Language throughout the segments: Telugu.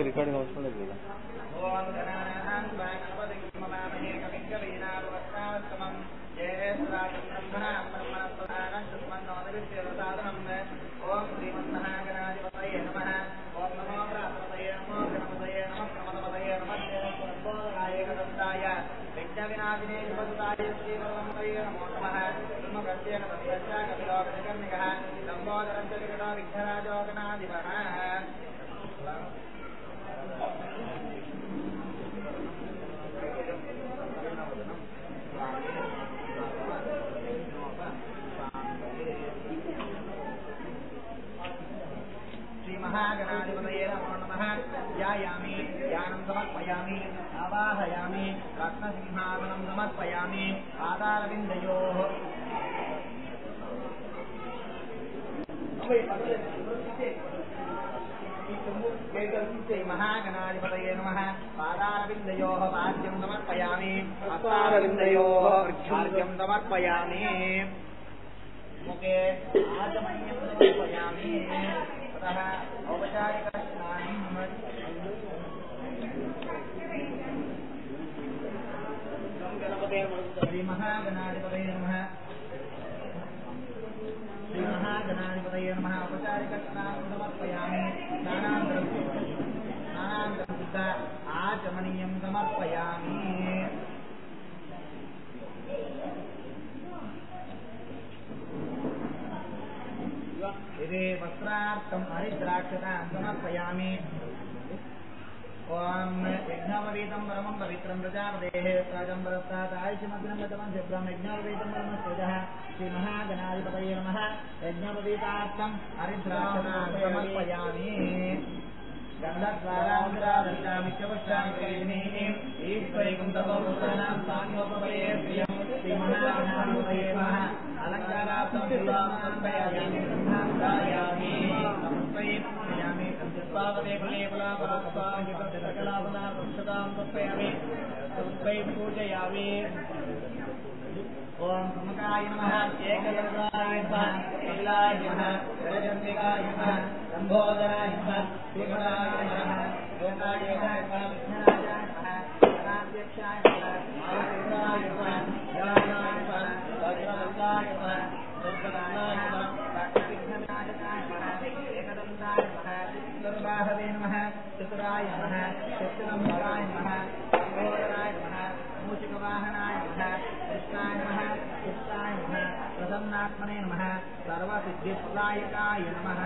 రికార్డింగ్ అవసరం లేదు కదా. आवाहयामि रत्नसिंहासनं समर्पयामि पादारविन्दयोः महागणाधिपतये नमः पादारविन्दयोः पाद्यं समर्पयामि हस्तारविन्दयोः अर्घ्यं समर्पयामि मुखे आचमनीयं समर्पयामि ततः औपचारिकस्नानं श्री महागणाधिपतये नमः श्री महागणाधिपतये नमः औपचारिकस्नानं समर्पयामि स्नानानन्तरं शुद्ध आचमनीयं समर्पयामि यदि वस्त्रार्थं हरिद्राक्षतां समर्पयामि ओम यज्ञोपवीतं परमं पवित्रं प्रजापतेः साजं परस्तात् आयुष्यमग्नं गतमं शिव्रं यज्ञोपवीतं परमं स्तेजः श्रीमहागणाधिपतये नमः यज्ञोपवीतार्थं हरिद्राक्षतां समर्पयामि गन्धद्वारान्तरादर्शामि च पुष्पामि ईश्वरीकं तपोभूतानां सान्योपवये प्रियं श्रीमहागणाधिपतये नमः अलङ्कारार्थं समर्पयामि गन्धायामि समर्पयामि पावते फले फलाफलापाहि सकलाफला वृक्षतां समर्पयामि तस्मै पूजयामि ओम समकाय नमः एकदन्ताय नमः कपिलाय नमः गजचण्डिकाय नमः लम्बोदराय नमः श्रीमदाय नमः लोकाय नमः विघ्नराजाय नमः गणाध्यक्षाय नमः महादेवाय नमः ज्ञानाय नमः वज्रदन्ताय नमः दुर्गदन्ताय नमः भक्तविघ्नविनाशकाय नमः एकदन्ताय नमः दुर्बाहवे नमः चतुराय नमः चतुरम्बराय नमः लम्बोदराय नमः मूषिकवाहनाय नमः कृष्णाय नमः कृष्णाय नमः प्रसन्नात्मने नमः सर्वसिद्धिप्रदायकाय नमः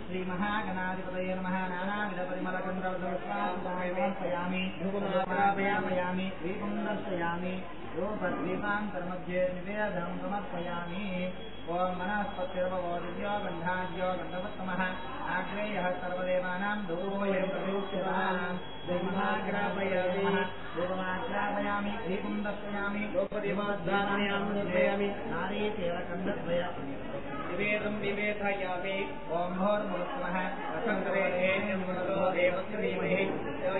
श्री महागणाधिपतये नमः नानाविधपरिमलगन्धर्वपुष्पाणि धूपमाग्रापयामि दीपं दर्शयामि रूपदीपान्तर्मध्ये निवेदनं समर्पयामि ओम मनस्पतिर्भवो गन्धाद्यो गन्धवत्तमः आग्नेयः सर्वदेवानां धूपोऽयं प्रयुज्यताम् धूपमाग्रापयामि धूपमाग्रापयामि दीपं दर्शयामि रूपदीपाध्यापयामि नारीसेवकन्दद्वयम् निवेदं निवेदयामि ओम भोर्मुक्तमः रसङ्करेणो देवस्य धीमहि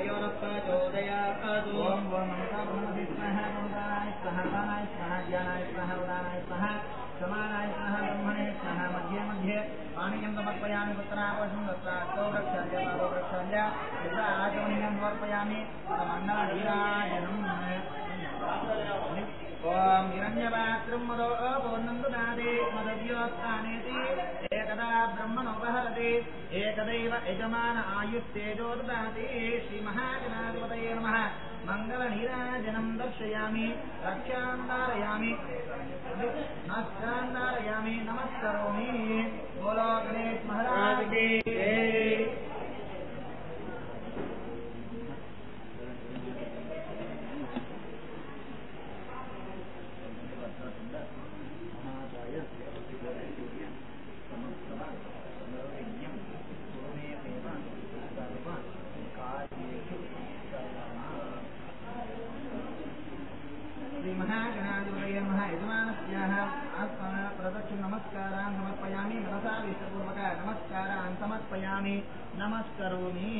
यो नः प्रचोदयात् ओम नमः ब्रह्मविष्णुः ओंकाराय स्वाहा ज्ञानाय स्वाहा उदानाय स्वाहा समानाय स्नः ब्रह्मणे स्नः मध्ये मध्ये पाणियं समर्पयामि पुत्रावशं दत्तास्तौ वृक्षाल्य पादौ वृक्षाल्य यथा आचमनीयं समर्पयामि तमन्नादीराजनम् ओम हिरण्यपात्रं मदो पूर्णन्दुनादे मदव्योत्थानेति एकदा ब्रह्मणोपहरति एकदैव यजमान आयुस्तेजो ददाति श्रीमहागणाधिपतये नमः मङ्गलनीराजनं दर्शयामि रक्षां धारयामि नमस्कारामि नमस्करोमि बोलो गणेश महाराज की जय। श्रीमहागणाधिपतये नमः यजमानस्याः प्रदक्षिण नमस्कारान् समर्पयामि मनसा विष्णुपूर्वक नमस्कारान् समर्पयामि नमस्करोमि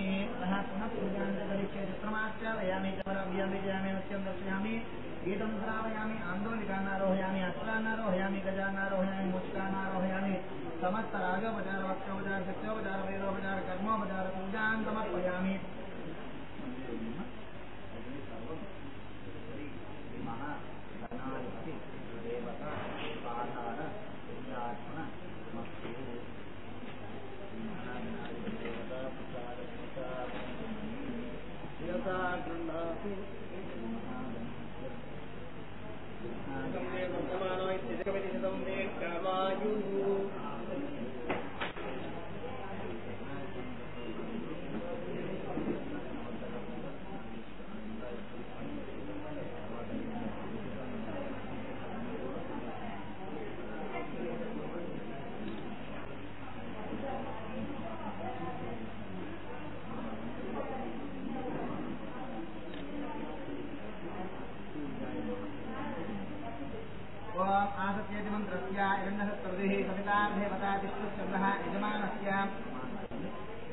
सः पुनः पूजां च करिष्ये चित्रमाचारयामि जपरव्यभिजयामि नृत्यं दर्शयामि गीतं श्रावयामि आन्दोलिकान् आरोहयामि अस्त्रान् आरोहयामि गजान् आरोहयामि मुष्टान् आरोहयामि समस्त राजोपचार वक्रोपचार शक्त्योपचार वेदोपचार कर्मोपचार पूजां समर्पयामि आसत्येति मन्त्रस्य हिरण्यसत्प्रतिः सवितार्धेवता तिष्ठुश्चन्द्रः यजमानस्य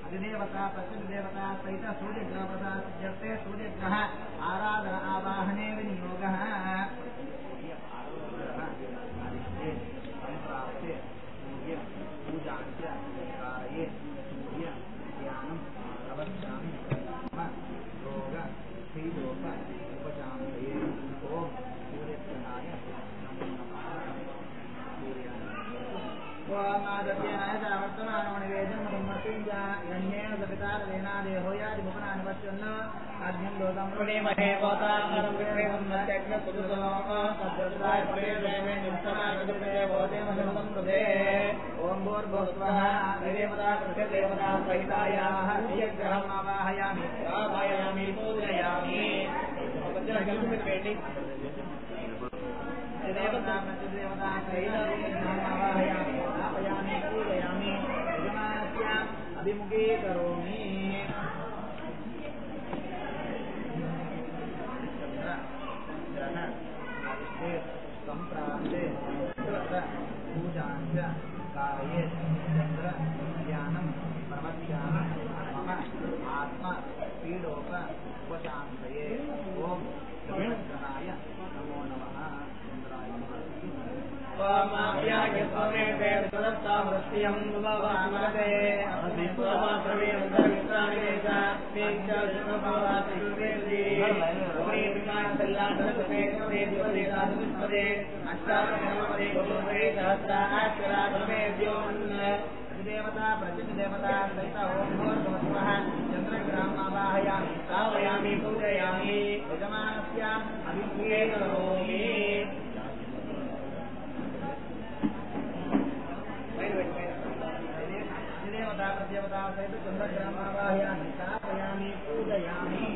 अधिदेवता प्रत्यधिदेवता सहित सूर्यग्रहप्रसाद सिद्ध्यर्थे सूर्यग्रह आराधन आवाहने विनियोगः सम्प्राप्ते सूर्य पूजाञ्च कारये सूर्य ध्यानं प्रवक्ष्यामि रोग श्रीलोक उपशान्तये ओम सूर्यग्रहाय ओमादत्याय वर्तमानो निवेदनमर्तिञ्च यन्येन सवितारवेनादेहोयादि भुवनानि पश्यन् आद्यं दोतं प्रणेमहे भवतामरं विक्रेमं नत्यग्नसुदुसोः तद्दर्शाय प्रेमेन निष्ठनागदुपे भवतेमशतं कृते ॐ भूर्भुवस्वः देवता कृत्यदेवता सहितायाः श्रीयग्रहम् आवाहयामि आवाहयामि पूजयामि देवता प्रतिदेवता सहितम् आवाहयामि स्थापयामि पूजयामि यजमानस्याम् अभिमुखी करोमि सम्प्राप्ते पूजाञ्च कारये चन्द्र ध्यानं प्रवक्ष्यामि मम आत्मा पीडोप उपशान्तये ॐ गणेशनाय नमो नमः वृष्टियं भवते देवता प्रतिदेवता सहित ओम भूर्भुवस्वः चन्द्रग्रहम् आवाहयामि श्रावयामि पूजयामि यजमानस्याम् अभिमुखे करोमि देवता प्रतिदेवता सहित चन्द्रग्रहम् आवाहयामि श्रावयामि पूजयामि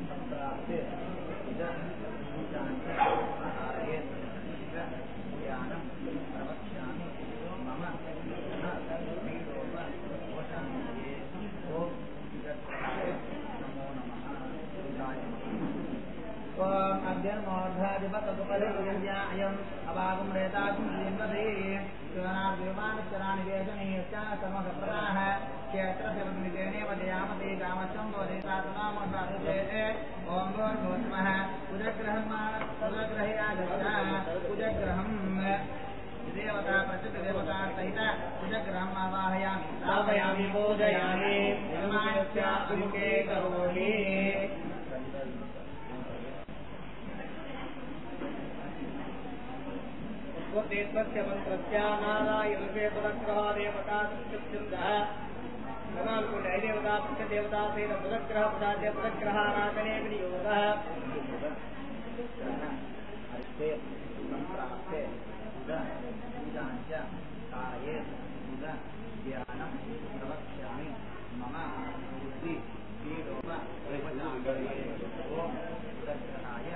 सम्प्राप्ते ज्ञानं प्रवक्ष्यामि मम पीडोपशान्तये ॐ नमो नमः ॐ अद्यर्मोर्धाधिपतुपरिया अयम् अभागं रेतागुं श्रीमते शिवनाद्विमानश्चराणि वेदनीयश्च सर्वसप्रदाः क्षेत्रसेवनिजेने वदयामते कामशं वदेतातनामसादुजे ओम भूर्भुवस्मः कुजग्रहे आगच्छा कुजग्रहं देवता प्रचितदेवता सहित कुजग्रहम् आवाहयामि स्थापयामि पूजयामि यजमानस्य अभिमुखे करोमि देवस्य मंत्रस्य नारायणस्य पुरग्रह देवता सत्यसिद्धः नमामि देवता प्रत्यदेवता सेन पुरग्रह प्रदाद्य पुरग्रह आराधने विनियोगः हस्ते संप्राप्ते पूजाञ्च कारये पूजा ध्यानं प्रवक्ष्यामि मम बुद्धि पीडोप ओम पुरग्रहाय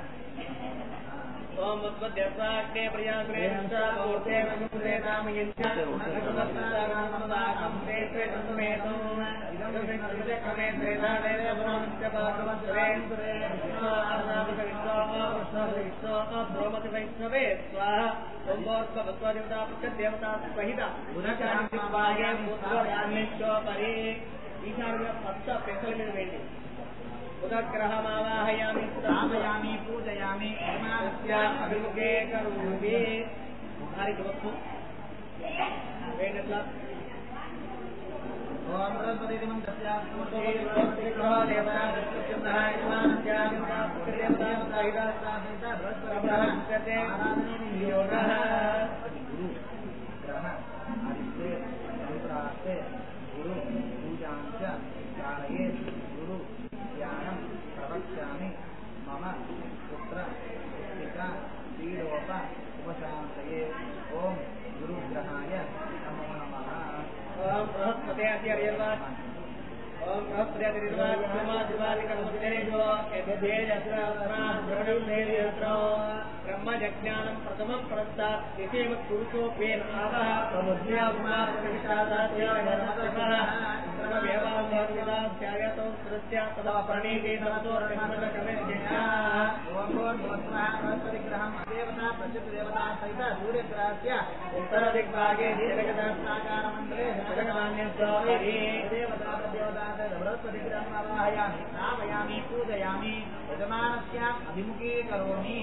ओम मद्वद्यस्वाग्ने प्रियाग्नेश्चा मूर्ते नमस्ते नामयन्त्य नमस्तागमदाकं तेत्रे तमेतो इदं क्रमे त्रेधाने ब्रह्मस्य पादवस्त्रे आनामकविश्वाः ब्रह्मति वैष्णवे स्वाहा ओमोर्कवस्वदेवता प्रत्यदेवता सहित उदकानिवाये पुत्रयान्यश्वपरि ईशान्य पत्त पेसल में वेंडी उदग्रहमावाहयामि स्थापयामि पूजयामि यजमानस्य अभिमुखे करोमि हरि वस्तु वेणस्ला ओम बृहस्पतिमं तस्या पूर्वग्रह देवता सत्यसिद्धः यजमानस्य देवता सहित बृहस्पति आराधने नियोगः गुरु ग्रह हरिते संप्राप्ते गुरु पूजाञ्च कारये गुरु ध्यानं प्रवक्ष्यामि मम पुत्र पुत्रिका पीडोप उपशान्तये ओम गुरुग्रहाय नमो नमः ओम बृहस्पतिर्यर्वाद ओम बृहस्पतिर्यर्वाद ब्रह्मादिवादिकर्मदेवो एतदेजस्रास्त्राद्रवणेन्द्रो ब्रह्मजज्ञानं प्रथमं प्रस्तात् दिशेमत् पुरुषोपेन आवः प्रमुद्यापुमात्रिषादाध्यायनमः क्रमव्यवामोर्विदाध्यायतो सृत्या तदा प्रणीते तमतो रमणकमेज्ञा ओम भूर्भुवस्मः बृहस्पतिग्रहं देवता प्रचितदेवता सहित सूर्यग्रहस्य उत्तरदिग्भागे दीर्घदर्शनाकारमन्त्रे जगन्मान्यस्वामी देवता प्रदेवता बृहस्पतिग्रहम् आवाहयामि स्थापयामि पूजयामि यजमानस्य अभिमुखे करोमि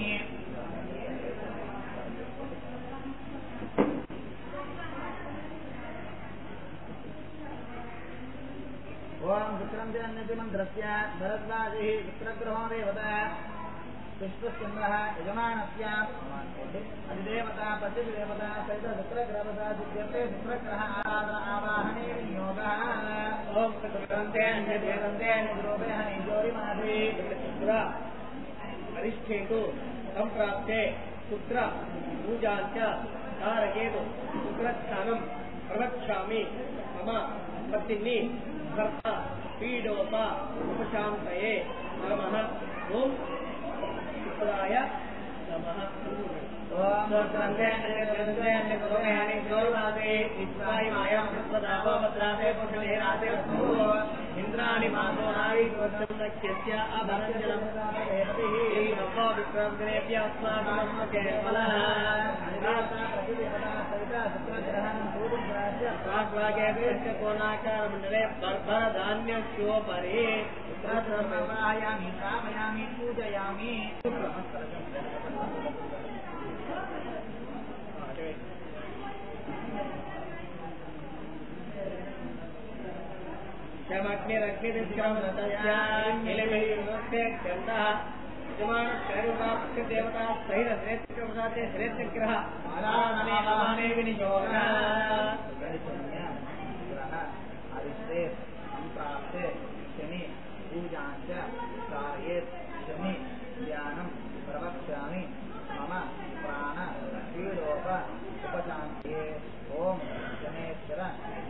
ओम शुक्रं अन्यमन्त्रस्य भरद्वाजिः शुक्रग्रहो देवता पुष्पस्कन्धः यजमानस्य अधिदेवता प्रतिदेवता सहित शुक्रग्रहवता सिद्ध्यन्ते शुक्रग्रह आवाहने विनियोगः ओम शुक्रन्ते अन्यद्रोपे हनिजोरिमाधि शुक्र अरिष्ठेतु संप्राप्ते शुक्र पूजाञ्च कारयेतु शुक्रस्थानं प्रवक्ष्यामि मम पत्नी भर्ता पीडोप उपशान्तये नमः ओम शुक्राय नमः ओम शुक्रान्ते गौरवादे इच्छायमायं प्रदापवत्रादे पुण्यरादे इंद्राणि मासो नारी वर्षस्य अभरजलं देवतिः नमो विक्रमग्रेभ्य अस्माकं केवलः देवता प्रतिदेवता सहित शुक्रग्रहं सूर्यग्रहस्य प्राग्भागे कोणाकारमण्डले बर्बरधान्यस्योपरि शुक्रग्रहमावाहयामि स्थापयामि पूजयामि देवता सहित श्रेष्ठग्रह आराधने विनियोगः हरिते संप्राप्ते शनि पूजाञ्च कारयेत् शनि ध्यानं प्रवक्ष्यामि मम प्राण पीडोप उपशान्तये ओम शनेश्वर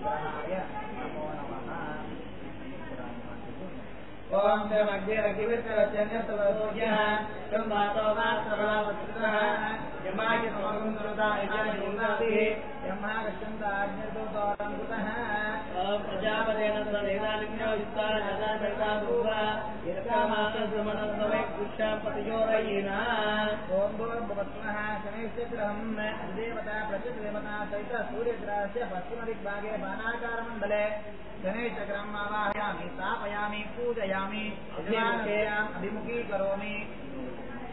ग्रहाय नमो नमः ओम देवग्निरग्निर्विर्चन्यस्तवोज्यः संवातो वा सर्ववत्सः यमाय समगुणता यजमयुंदाति यमः गच्छन्ताज्ञदूतोरंकुतः प्रजापतेन तदेदालिन्यो युक्ता जदा तदा भूवा यत्कामासमनसवे कुक्षां पतियोरयिना ओम भूर्भुवस्वः शनैश्चक्रहं देवता प्रचदेवता सहित सूर्यग्रहस्य पश्चिमदिग्भागे बाणाकारमण्डले शनैश्चक्रम् आवाहयामि स्थापयामि पूजयामि अभिमुखी करोमि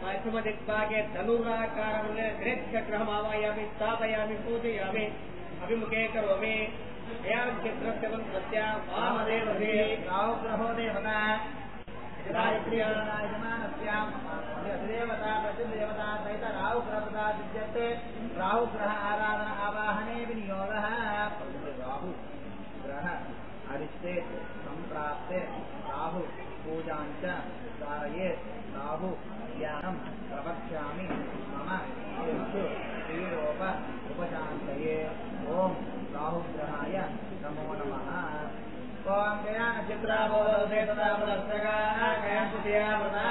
पश्चिमदिग्भागे धनुराकारमण्डले शनैश्चक्रम् आवाहयामि स्थापयामि पूजयामि अभिमुखे करोमि चित्रस्य वामदेवते राहुग्रहो देवता देवता प्रतिदेवता सहित राहुग्रह विद्यते राहुग्रह आराधना आवाहने विनियोगः राहु ग्रह अरिष्टे संप्राप्ते राहु पूजाञ्च कारयेत् राहु ज्ञानं प्रवक्ष्यामि मम श्रीरूप उपशान्तये ओम राहुग्रहाय नमो नमः। ओम गया नक्षत्रावोदेवतामदर्शका गयासुतियावृता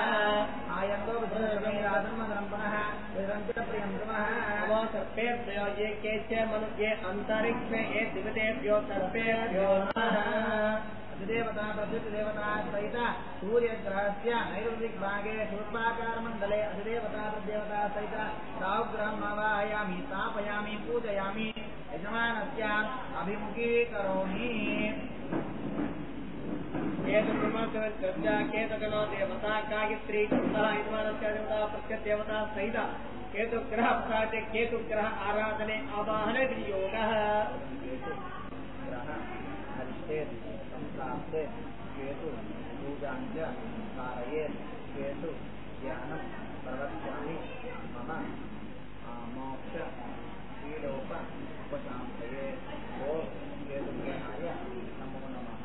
आयन्तो विश्वमेराधर्मधर्मणः वेदन्त्यप्रियं तमः वो सर्पेभ्यो ये केच मनुष्ये अन्तरिक्षे ये दिवतेभ्यो सर्पेभ्यो नमः। अधिदेवता प्रसिद्धदेवता सहित सूर्यग्रहस्य नैऋतिकभागे शूर्पाकारमण्डले अधिदेवता प्रदेवता सहित राहुग्रहम् आवाहयामि स्थापयामि पूजयामि यजमानस्याम् अभिमुखी करोमि। केतुकनो देवता गायत्री यजमानस्य देवता प्रत्यदेवता सहित केतुग्रह प्राचे केतुग्रह आराधने आवाहने विनियोगः संप्राप्ते केतु पूजाञ्च कारयेत् केतु ज्ञानं प्रवक्ष्यामि मम मोक्ष श्रीलोक उपशान्तये ओम केतुग्रहाय नमो नमः।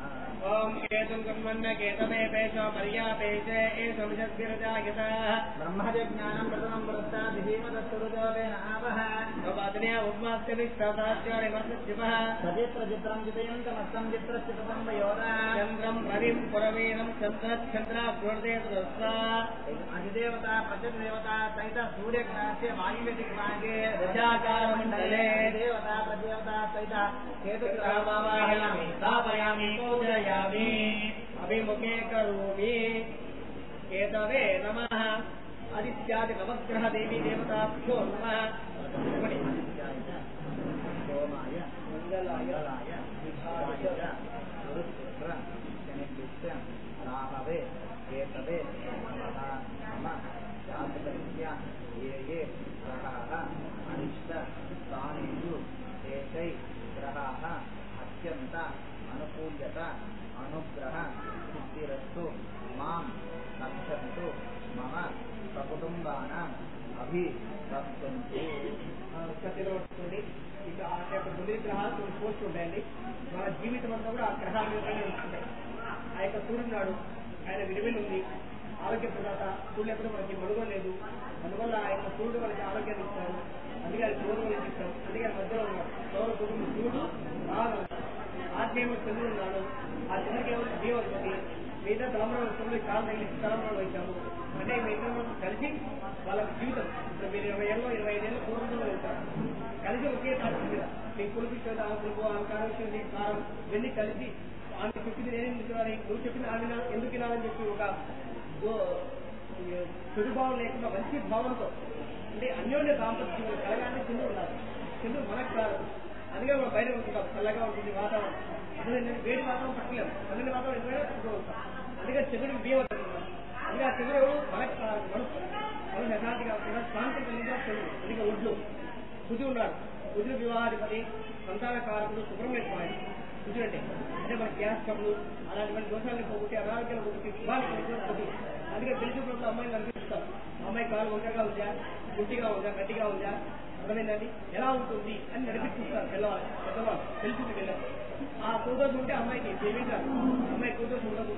ओम केतुं कर्मण्य केतवे पेशो पर्यापेशे एषविषद्भिर्जायतः ब्रह्मज्ञानं प्रथमं पुरस्तात् धीमदस्तुरुजोवेन आवह स्वपादनया उपमास्य विश्वासाच्योरिमर्तशिवः सचित्रचित्रं चितयन्तमस्तं चित्रश्चित्रं वयोदा चन्द्रं रविं पुरवीरं चन्द्रच्छन्द्राभ्युर्देवदस्ता अधिदेवता प्रत्यदेवता सहित सूर्यग्रहस्य वायुव्यदिग्भागे रजाकारमण्डले देवता प्रत्यदेवता सहित केतुग्रहमावाहयामि स्थापयामि पूजयामि अभिमुखे करोमि। केतवे नमः। आदित्यादि नवग्रह देवी देवताभ्यो नमः। सोमाय मंगलाय विभागाय गुरुशुक्र शनिभ्यश्च राहवे केतवे नमः। नमः जातकस्य ये ग्रहाः अनिष्ट स्थानेषु एतै ग्रहाः अत्यन्त अनुकूल्यत अनुग्रह सिद्धिरस्तु मां रक्षन्तु मम सकुटुम्बानाम् अभिरक्षन्तु। ఇక ఆ యొక్క 9 గ్రహాలు కొన్ని పోస్టులు ఉంటాయండి. మన జీవితం అంతా కూడా ఆ గ్రహాల మీదనే ఉంటాయి. ఆ యొక్క సూర్యుడు నాడు ఆయన విలువలు ఉంది, ఆరోగ్య ప్రదాత. సూర్యుడు ఎప్పుడు మనకి మనుగడ లేదు, అందువల్ల ఆ యొక్క సూర్యుడు మనకి ఆరోగ్యాన్ని ఇస్తాడు. అందుకే అది సూర్యుడు ఇస్తాం. అందుకే మధ్యలో ఉన్నాడు సౌర కుటుంబం సూర్యుడు బాగా ఆత్మీయ చంద్రుడు ఉన్నాడు. ఆ చంద్రుడికి ఏమో జీవోత్పత్తి మిగతా తలంలో సూర్యుడు కాలు తగిలి తలంలో వచ్చాము అంటే మిగతా కలిసి వాళ్ళ జీవితం ఇప్పుడు మీరు 20 ఏళ్ళు 25 ఏళ్ళు పూర్వంలో వెళ్తారు కలిసి ఒకే పాత్ర మీద మీకు కులిపించేది ఆకులకు అహంకారం కారం ఇవన్నీ కలిసి ఆమె చెప్పింది నేనేం తినాలి, నువ్వు చెప్పిన ఆమె ఎందుకు తినాలని చెప్పి ఒక చెడుభావం లేకుండా మంచి భావనతో అంటే అన్యోన్య దాంపత్యం కలగానే చంద్రుడు ఉండాలి. చంద్రుడు మనకు కాదు, అందుకే మనం బయట ఉంటుంటాం. చల్లగా ఉంటుంది వాతావరణం, అందుకే వేడి వాతావరణం పట్టలేము, చల్లని వాతావరణం ఎందుకంటే పట్టుకోగలుగుతాం. అందుకే చంద్రుడికి బియ్యం అంటున్నాం. అందుకే ఆ చంద్రుడు మనకు మనం యథార్థిగా శాంతి కలిగిన చంద్రుడు. అందుకే ఒడ్లు కుజు ఉన్నాడు. కుజుడు వివాహాధిపతి, సంతాన కారకుడు, సుబ్రహ్మణ్య స్వామి. కుజుడు అంటే మన గ్యాస్ ట్రబుల్ అలాంటి దోషాలను పోగొట్టి అనారోగ్యాలు పోగొట్టి శుభాలు కుజుడు. అందుకే పెళ్లి చూపులప్పుడు అమ్మాయిని కనిపిస్తాం. అమ్మాయి కాలు ఒంటరిగా ఉందా, గుట్టిగా ఉందా, గట్టిగా ఉందా, అర్థమైందండి ఎలా ఉంటుంది అని నడిపిస్తారు పిల్లవాళ్ళు పెద్దవాళ్ళు పెళ్లి చూపుకి వెళ్ళారు. ఆ కూతురు ఉంటే అమ్మాయికి ఏమిటారు, అమ్మాయి కూతురు ఉండకూడదు,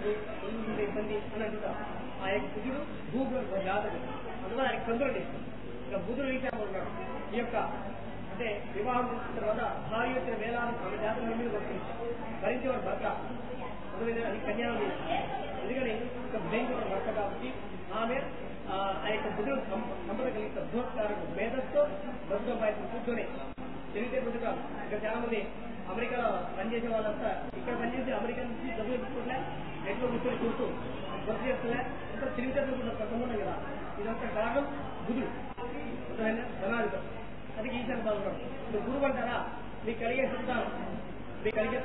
ఉండే ఇబ్బంది అని అంటున్నారు. ఆ యొక్క కుజుడు భూగ్రహ జాతకుడు, అందువల్ల ఆయన చంద్రుడు ఇస్తాం. ఇక బుధుడు విషయాలు ఉన్నాడు. ఈ యొక్క అంటే వివాహం చేసిన తర్వాత భార్య వచ్చిన వేలాలను ఆమె జాతర మీద వర్తించి భరించేవాడు భర్త. అందువల్ల అది కన్యాలు ఎందుకని ఒక భయంకర భర్త కాబట్టి ఆమె ఆ యొక్క బుద్ధులు సంపద కలిగిన బృహత్కారుడు మేధస్తో డబ్బు సంపాదించి కూర్చొని తెలివితేటలు కాదు. ఇక్కడ చాలా మంది అమెరికాలో పనిచేసే వాళ్ళంతా ఇక్కడ పనిచేసి అమెరికా నుంచి డబ్బులు ఎత్తుకోలే, ఎట్లో కూర్చొని చూస్తూ వర్క్ చేస్తున్నా ఇంత తెలివితేటలు కూడా సంబంధం కదా. ఇదంతా కారణం బుధుడు ధనాధిపతి. అది ఈశాన బాగున్నాడు. ఇప్పుడు గురువు అంటారా మీకు కలిగే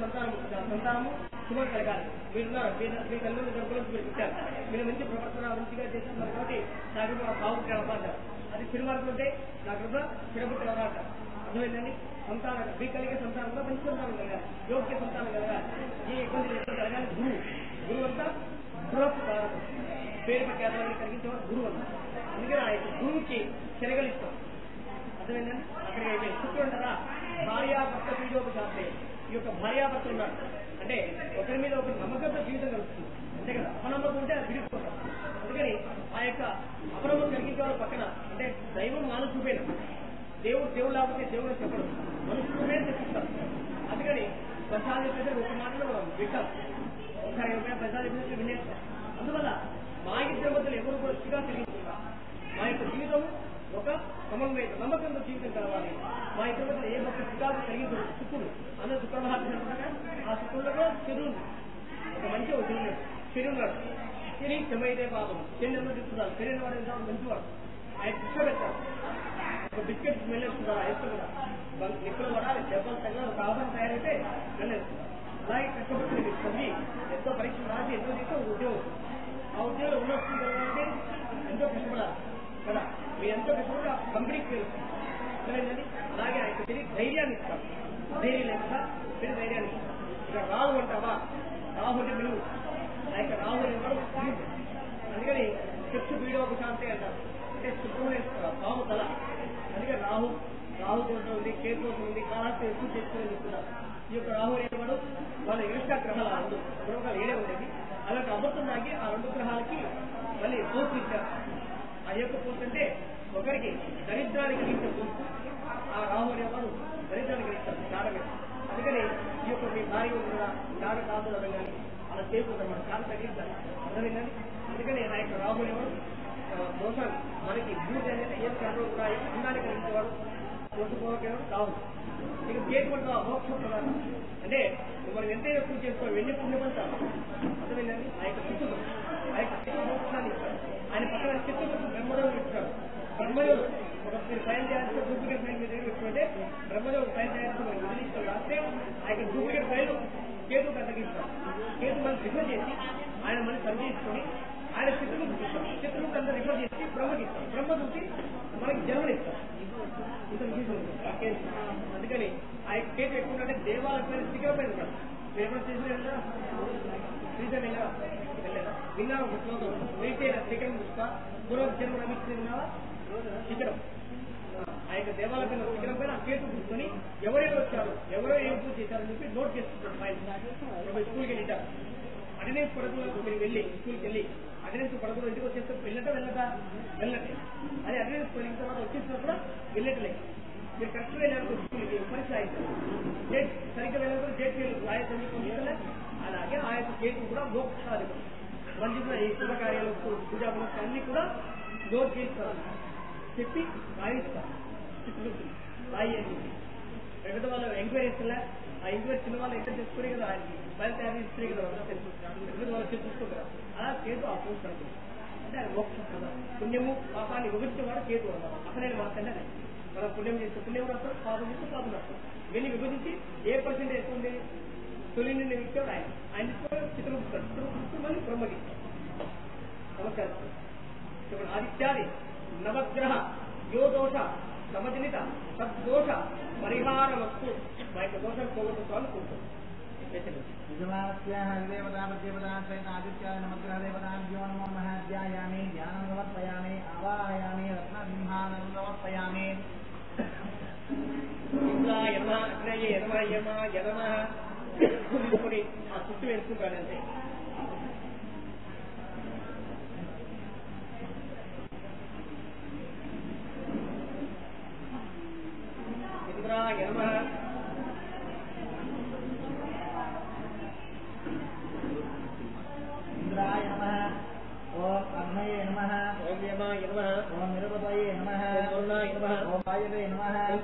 సంతానము శుభం కలగాలి. మీరున్నారు మీ తల్లిదండ్రులు గర్భంలో మీరు పుట్టారు, మీరు మంచి ప్రవర్తన మంచిగా చేస్తున్నారు కాబట్టి నా గృహ బాగుంటాడు అంటారు. అది సినిమాలు ఉంటే నా గృహ చిరపుట్టి ఎవరు అంటారు. అర్థమైందండి. సంతానం మీకు కలిగే సంతానంలో మంచి సంతానం కలగాలి, యోగ్య సంతానం కలగాలి, ఏ ఇబ్బంది లేకుండా కలగాలి. గురువు అంతా బృహత్కారకం, పేరు ప్రఖ్యాతలను కలిగించేవాడు గురువు అంతా. అందుకని ఆ యొక్క గురువుకి చెరగలిస్తాం. అర్థమైందండి. అక్కడికి అయితే శుక్రుడు అంటారా భార్యాభర్త పీడోపశాస్త్రే. ఈ యొక్క భార్యాభర్త ఉన్నాడు అంటే ఒకరి మీద ఒకరి నమ్మకంతో జీవితం కలుగుతుంది అంతే కదా. అపనమ్మకం ఉంటే అది విడిపోతాం. అందుకని ఆ యొక్క అపనమ్మకం కలిగించే వాళ్ళ పక్కన అంటే దైవం మానవ చూపేన, దేవుడు లేకపోతే దేవుడు చెప్పడు, మనుషు చూపే తెప్పిస్తారు. అందుకని ప్రసాద్ చెప్పేసి ఒక మాటలో మనం వింటాం, ఒకసారి ఎవరైనా ప్రసాద్ చెప్పేసి వినేస్తాం. అందువల్ల మా ఇద్దరి మధ్యలో ఎవరు కూడా కలిగించుకుంటా మా యొక్క జీవితం ఒక సమన్వయ నమ్మకంతో జీవితం కలవాలి. మా ఇద్దరి మధ్య ఏ ఒక్క చికాకు కలిగించదు. శుక్రుడు అందరూ శుక్రమహాత్మ ఆ శుక్రుడులో చెరువు ఒక మంచి ఒక చెరువు ఉన్నాడు. శని చెమైతే పాపం చెన్నెల్లో తీసుకున్నారు. శరీరం వాడు ఎంత మంచివాడు. ఆయన కృష్ణ పెట్టారు. ఒక బిస్కెట్ స్మెల్ వేస్తున్నారు. వేస్తారు కదా ఎప్పుడు పడాలి దెబ్బలు తగ్గ ఒక ఆహారం తయారైతే స్మెల్ వేస్తున్నారు. అలాగే కష్టపడుతుంది చదివి ఎంతో పరీక్షలు రాసి ఎంతో చేస్తే ఒక ఉద్యోగం. ఆ ఉద్యోగం ఉన్నప్పుడు కలగాలంటే ఎంతో కష్టపడాలి కదా. మీరు ఎంతో కష్టపడి ఆ కంపెనీకి తెలుస్తుంది. అలాగే ఆయన ధైర్యాన్ని ఇస్తారు. ధైర్యం లేకుండా మీరు ధైర్యాన్ని ఇస్తారు. ఇక రాహు అంటావా, రాహు అంటే నువ్వు ఆ యొక్క రాహు ఎవరు. అందుకని చక్షు పీడోపశాంతి అంటారు. అంటే శుభ్రమైన పాము తల. అందుకని రాహు దోషం ఉంది, కేతు దోషం ఉంది, కాలాస్తి ఎక్కువ చేసుకుని చెప్తున్నారు. ఈ యొక్క రాహు అనేవాడు వాళ్ళ ఇరుష్ట గ్రహాలు 2 గ్రహాలు 7 ఉండేవి. అలాంటి అమృతం తాగి ఆ 2 గ్రహాలకి మళ్ళీ పోస్ట్ ఇచ్చారు. ఆ యొక్క పోస్ట్ అంటే ఒకరికి దరిద్రాన్ని కలిగించే పోస్ట్. ఆ రాహు అనేవాడు దరిద్రాన్ని కలిగిస్తారు చారమే. అందుకని ఈ యొక్క మీ భార్య కూడా చార కాదు అనగానే అలా చేయకూడదు, మన చార తగ్గించాలి. అర్థమైందని. అందుకని ఆ యొక్క రాహు అనేవాడు దోషాలు మనకి భూమి అనేది ఏం కారణం కూడా అందాన్ని కలిగించేవాడు, దోషపోవడం రాహు. ఇక కేటువంటి మోక్ష ప్రధానం అంటే మనం ఎంతైనా పూజ చేసుకోవాలి, వెళ్ళి పుణ్యమంటారు. అర్థమైందండి. ఆ యొక్క శిశుడు ఆ యొక్క మోక్షాన్ని ఇస్తాడు. ఆయన పక్కన శిశుడు బ్రహ్మదేవుడు ఇస్తాడు. బ్రహ్మదేవుడు ఒక మీరు ఫైల్ చేయాల్సిన డూప్లికేట్ ఫైల్ మీద పెట్టుకుంటే బ్రహ్మదేవుడు ఫైల్ చేయాల్సిన మనం విధిస్తాం. రాస్తే ఆ యొక్క డూప్లికేట్ ఫైల్ కేతు తగ్గిస్తాం. కేతు మనం రిఫర్ చేసి ఆయన మనం సరి చేసుకొని ఆయన శత్రువులు చూపిస్తాం. శత్రువులు అంతా రిఫర్ చేసి బ్రహ్మకి ఇస్తాం. బ్రహ్మ చూసి మనకి జన్మనిస్తాం. అందుకని ఆ యొక్క కేసు ఎక్కువ అంటే దేవాలయమైన శిఖర పైన ఉంటాడు. మీరు ఎప్పుడు చేసిన శ్రీశైలం వెళ్ళారా విన్నారా? ఒక శ్లోకం శ్రీశైల శిఖరం చూస్తా పూర్వజన్మ నమిస్తున్నావా శిఖరం. ఆ యొక్క దేవాలయ పైన శిఖరం పైన ఆ కేసు కూర్చొని ఎవరెవరు వచ్చారు, ఎవరో ఏం పూజ చేశారని చెప్పి నోట్ చేసుకుంటారు. ఆయన స్కూల్కి వెళ్ళారు. అటెండెన్స్ పడకుండా మీరు వెళ్ళి స్కూల్కి వెళ్ళి అటెండెన్స్ పడకుండా ఇంటికి వచ్చేస్తే వెళ్ళటే అదే అటెండెన్స్ పడిన తర్వాత వచ్చేసినా కూడా వెళ్ళట్లేదు. మీరు కరెక్ట్ వెళ్ళారు స్కూల్కి పరీక్ష రాయిస్తారు. డేట్ సరిగ్గా వెళ్ళారు, డేట్ రాయొద్దని పంపిస్తలే. అలాగే ఆ యొక్క కేసు కూడా మోక్షాధిపతి. మంచిగా ఈ శుభకార్యాలు పూజా పునస్కారాలు అన్ని కూడా నోట్ చేస్తారు, చెప్పి రాయిస్తారు. రాయి అని పెద్ద వాళ్ళు ఎంక్వైరీ ఇస్తలే. ఆ ఎంక్వైరీ చిన్న వాళ్ళు ఎక్కడ చేసుకునే కదా బయట తయారు చేస్తే కదా వాళ్ళు చూసుకుంటారు. అలా కేతు ఆ పోస్ట్ అనుకుంటారు. అంటే అది మోక్షం కదా. పుణ్యము పాపాన్ని విభజించేవాడు కేతు అన్నారు. అసలైన మాకంటే అది మనం పుణ్యం చేస్తే పుణ్యం రాస్తారు, పాపం చేస్తే పాపం రాస్తారు. వీళ్ళని విభజించి ఏ పర్సెంటేజ్ ఉంది తొలి నుండి ఇచ్చాడు ఆయన చిత్రగుప్తాడు మళ్ళీ బ్రహ్మకి నమస్కారం. ఇప్పుడు ఆదిత్యాది నవగ్రహ యో దోష సమజనిత సద్దోష పరిహార వస్తు మా యొక్క దోషాలు పోగొట్టుకోవాలని కోరుతాం. ఆదిత్యాయ నమగ్రహదేవతాభ్యో నమో నమః. ధ్యాయామి ధ్యానం సమర్పయామి ఆవాహయామి రత్నసింహానం సమర్పయామి. ఇంద్రాయ నమః, అగ్నయే నమః, యమాయ నమః తీసుకొని ఆ చుట్టూ వేసుకుంటాడంటే ఇంద్రాయ నమః, ఇంద్రాయ నమః, ఓం అగ్నయే నమః, ఓం యమాయ నమః,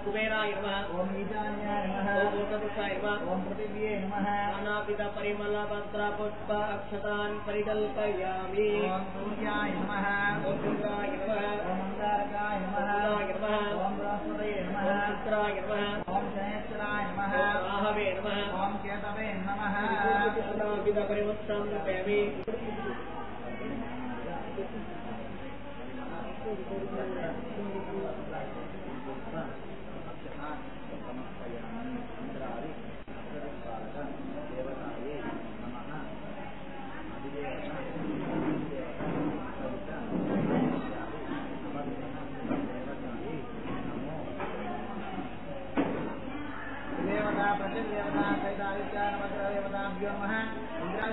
कुबेराय नमः ओम ईशान्याय नमः ओम लोकपुरुषाय नमः ओम पृथिव्यै नमः नानाविध परिमल पत्र पुष्प अक्षतान् परिकल्पयामि ओम सूर्याय नमः ओम चन्द्राय नमः ओम अंगारकाय नमः नमः ओम बृहस्पतये नमः ओम चित्राय नमः ओम शनेश्वराय नमः ओम राहवे नमः ओम केतवे नमः नानाविध परिवत्तां नमयामि देवताभ्यो नमः इंद्राय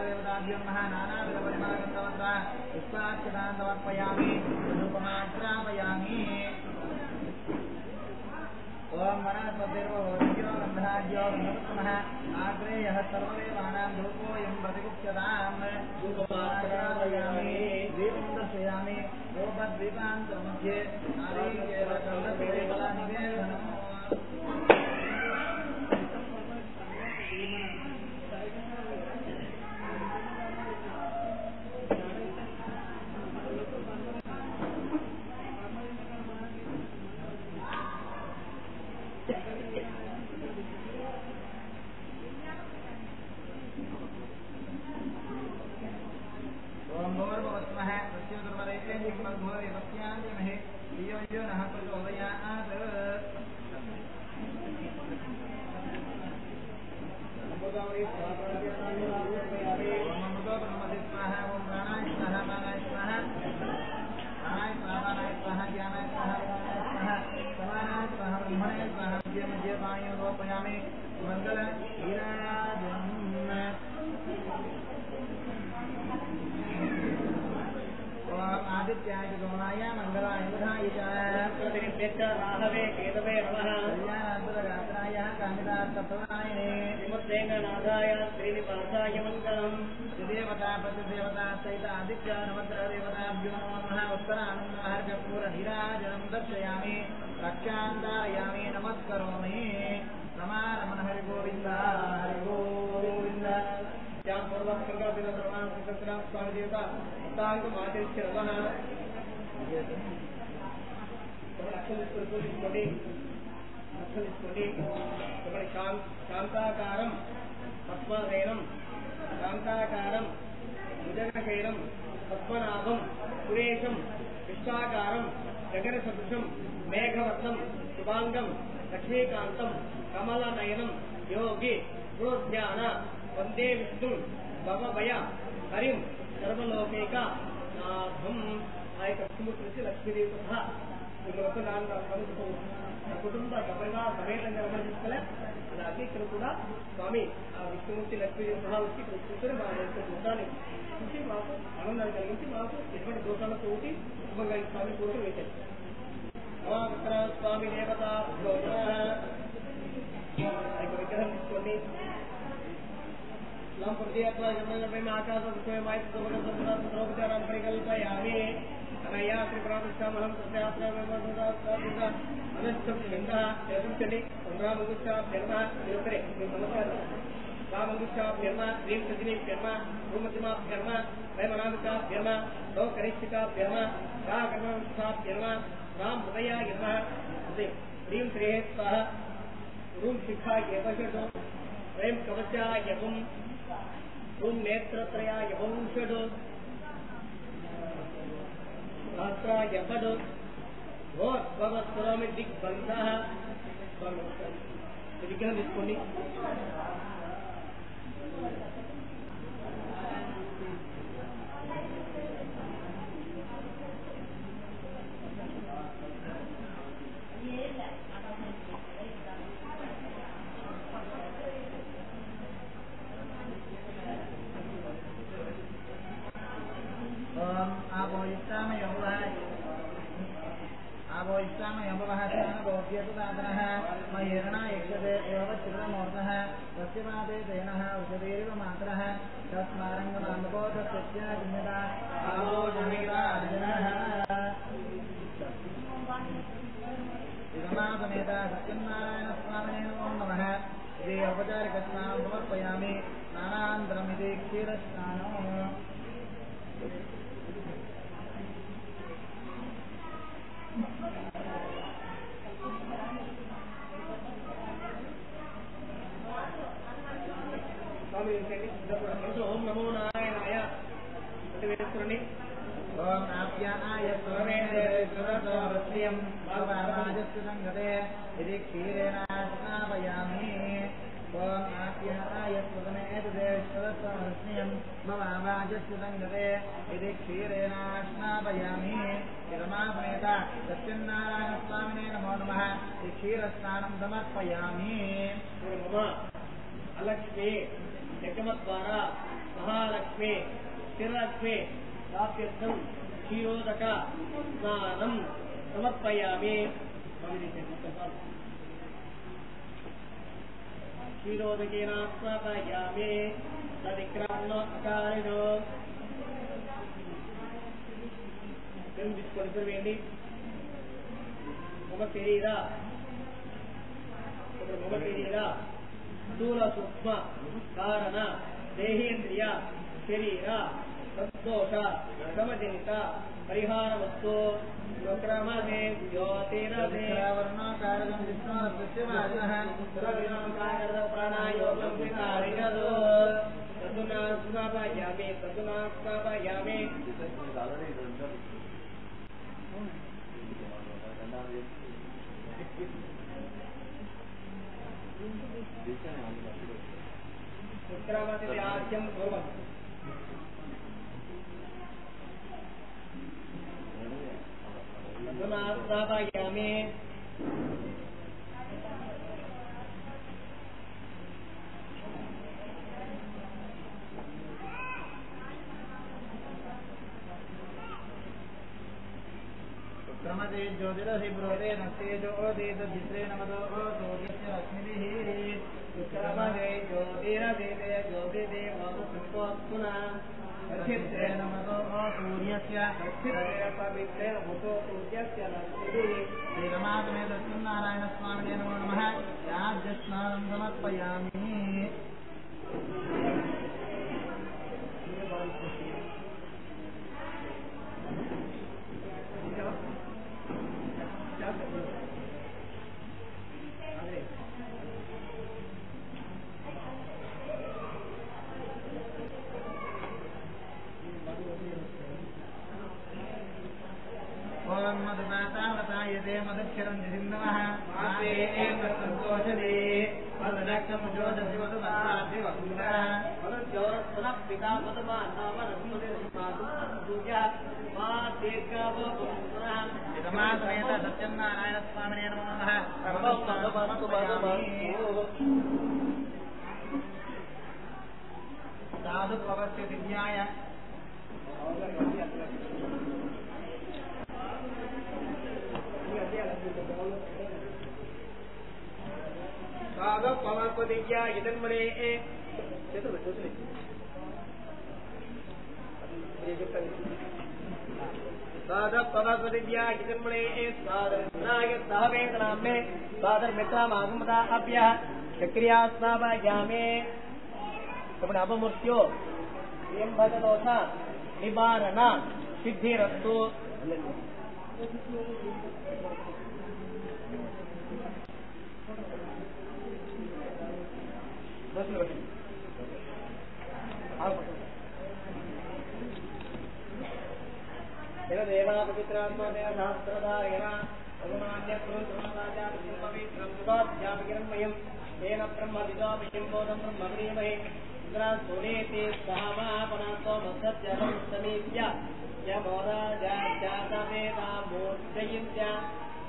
देवताभ्यो नमः नानाविधपरिमलगन्धवत्रा पुष्पाक्षतान् समर्पयामि रूपमाग्रापयामि ओम वनस्पतिर्वोर्यो गन्धाढ्यो गन्धपुष्पः आग्रेयः सर्वदेवानां धूपोऽयं प्रतिगुप्यताम् रूपमाग्रापयामि दीपं दर्शयामि गोपद्वीपान्तर्मध्ये नारीकेव चन्द्रदेवतानिवेदनम् आदित्याय गमनाय मंगलाय बुधाय च राहवे केतवे नमः कल्याणान्तरगात्राय कामितार्थप्रदायिने श्रीमद्वेङ्कटनाथाय श्रीनिवासाय मङ्गलम् देवता प्रतिदेवता सहित आदित्य नवग्रहदेवताभ्यो नमः उत्तरानन्दकर्पूरनीराजनं दर्शयामि रक्षान्तारयामि नमस्करोमि रमारमण हरि गोविन्द हरि गोविन्द श्याम पूर्वक संकल्पित सर्वान् संकल्पनां स्वामी देवता तांग मातेश्वर नमः लक्षण शांताकारं पद्मशयनं शांताकारं भुजगशयनं पद्मनाभं सुरेशं विष्टाकारं गगनसदृशं मेघवर्णं शुभांगं लक्ष्मीकान्तं कमलनयनं योगी गुणोध्यान वंदे विष्णु भवभय हरिं सर्वलोकैका नाथं आ యొక్క విష్ణుమూర్తి లక్ష్మీదేవి సహా ఇక్కడొక నాలుగు కుటుంబ సభగా సమేతంగా నిర్వహించుకోలే అలాగే ఇక్కడ కూడా స్వామి ఆ విష్ణుమూర్తి లక్ష్మీదేవి సహా వచ్చి ఇక్కడ కూర్చొని మా యొక్క దోషాన్ని చూసి మాకు ఆనందాన్ని కలిగించి మాకు ఎటువంటి దోషాలతో ఒకటి కుటుంబంగా స్వామి కోరిక వేశారు స్వామి దేవత విగ్రహం తీసుకోండి आकाशोपचारान् परिकल्पयामि अनया त्रिपुरादुष्टामहं अनष्टं गन्धः चतुर्थनि चन्द्रामङ्गुष्टाभ्यर्मः निरुत्तरे नमस्कारः रामङ्गुष्टाभ्यर्मः श्रीं सजिनीभ्यर्मः भूमतिमाभ्यर्मः वैमनामिकाभ्यर्मः लोकनिष्ठिकाभ्यर्मः राकर्मवंशाभ्यर्मः राम हृदयायर्मः श्रीं श्रेः स्वाहा रूं शिखायवषडो वयं कवचायवं रूं नेत्रत्रयायवं षडो सहस्रायपदो भवस्वरामि दिग्बन्धः विग्रहं తీసుకోండి आभोष्टामयम्बवः मयेरणा यक्षते एव चित्रमूर्तः तस्य पादे तेनः औषधेरिव मात्रः तस्मारङ्गनामबोधस्यज्ञता आभोजमिता अर्जुनः समेत सत्यनारायण स्वामिने नमो नमः इति औपचारिकस्नानं समर्पयामि स्नानान्तरमिति क्षीरस्नानम् ओम नमो नारायणाय ओम आप्याय स्वमेते सुरसोरस्यं भवराजस्य संगते इति क्षीरेण स्नापयामि ओम आप्याय स्वमेते सुरसोरस्यं भवराजस्य संगते इति क्षीरेण स्नापयामि रमासमेत सत्यनारायण स्वामिने नमो नमः इति क्षीरस्नानं समर्पयामि अलक्ष्मी जगमद्वारा महालक्ष्मी स्थिरलक्ष्मी प्राप्यर्थं क्षीरोदक स्नानं समर्पयामि क्षीरोदकेन स्नापयामि तदिक्रान्नकारिणो తీసుకొని మమ శరీర స్థూల సూక్ష్మ కారణ దేహేంద్రియ శరీర సంతోష సమజనిత పరిహార వస్తు క్రమమే జ్యోతిరవర్ణకారం ప్రాణాయోగం తదునా స్నాపయామి उत्क्रामतिव्याख्यं कुर्वन्तु अधुना स्थापयामि क्रमते ज्योतिरसि ब्रोते नस्तेजो ओदेतद्धित्रे नमतो सूर्यस्य रश्मिभिः क्रमते ज्योतिरसिते ज्योतिदेवोत्पुनः नक्षत्रे नमतो सूर्यस्य पवित्रे नमतो सूर्यस्य रश्मिभिः श्रीरमासमेत सत्यनारायणस्वामिने नमो नमः याज्ञस्नानं समर्पयामि ओम मधुमातावतायते मदक्षरं निरिन्दमः माते संतोषदे मदनक्षं ज्योतिषि मधुमाताभि वसुन्धरः मधुज्योरस्वनः पिता मधुमानामनस्मृतिर्मातुः मा दीर्घावपुनः रमासमेत सत्यनारायणस्वामिने नमो नमः साधु पवस्य दिव्याय साधु पवस्य दिव्याय इदन्मने साधु पवस्य दिव्याय इदन्मने साधनाय सहवेदनाम्ने साधर्मित्रामागमदा अभ्यः चक्रिया स्नापयामि अपने अपमृत्यो एं भगदोष निवारण सिद्धिरस्तु देवा पवित्रात्मा देव शास्त्रधारेण पवित्रं तेन ब्रह्मविदोऽयं बोधं ब्रह्मग्रीमहे इंद्रासुरेते स्वामापनातो मत्सज्जलं समीप्य यमोराजातवेदामूर्तयिन्त्य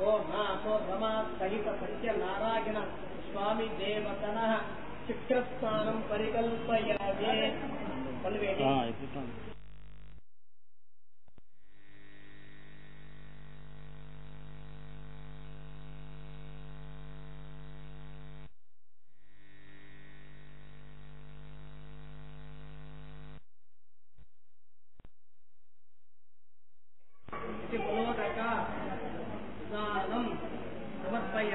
ओ नाथो रमा सहित सत्यनारायण स्वामी देवतनः चित्रस्थानं परिकल्पयामि पल्वेदि समर्पयामि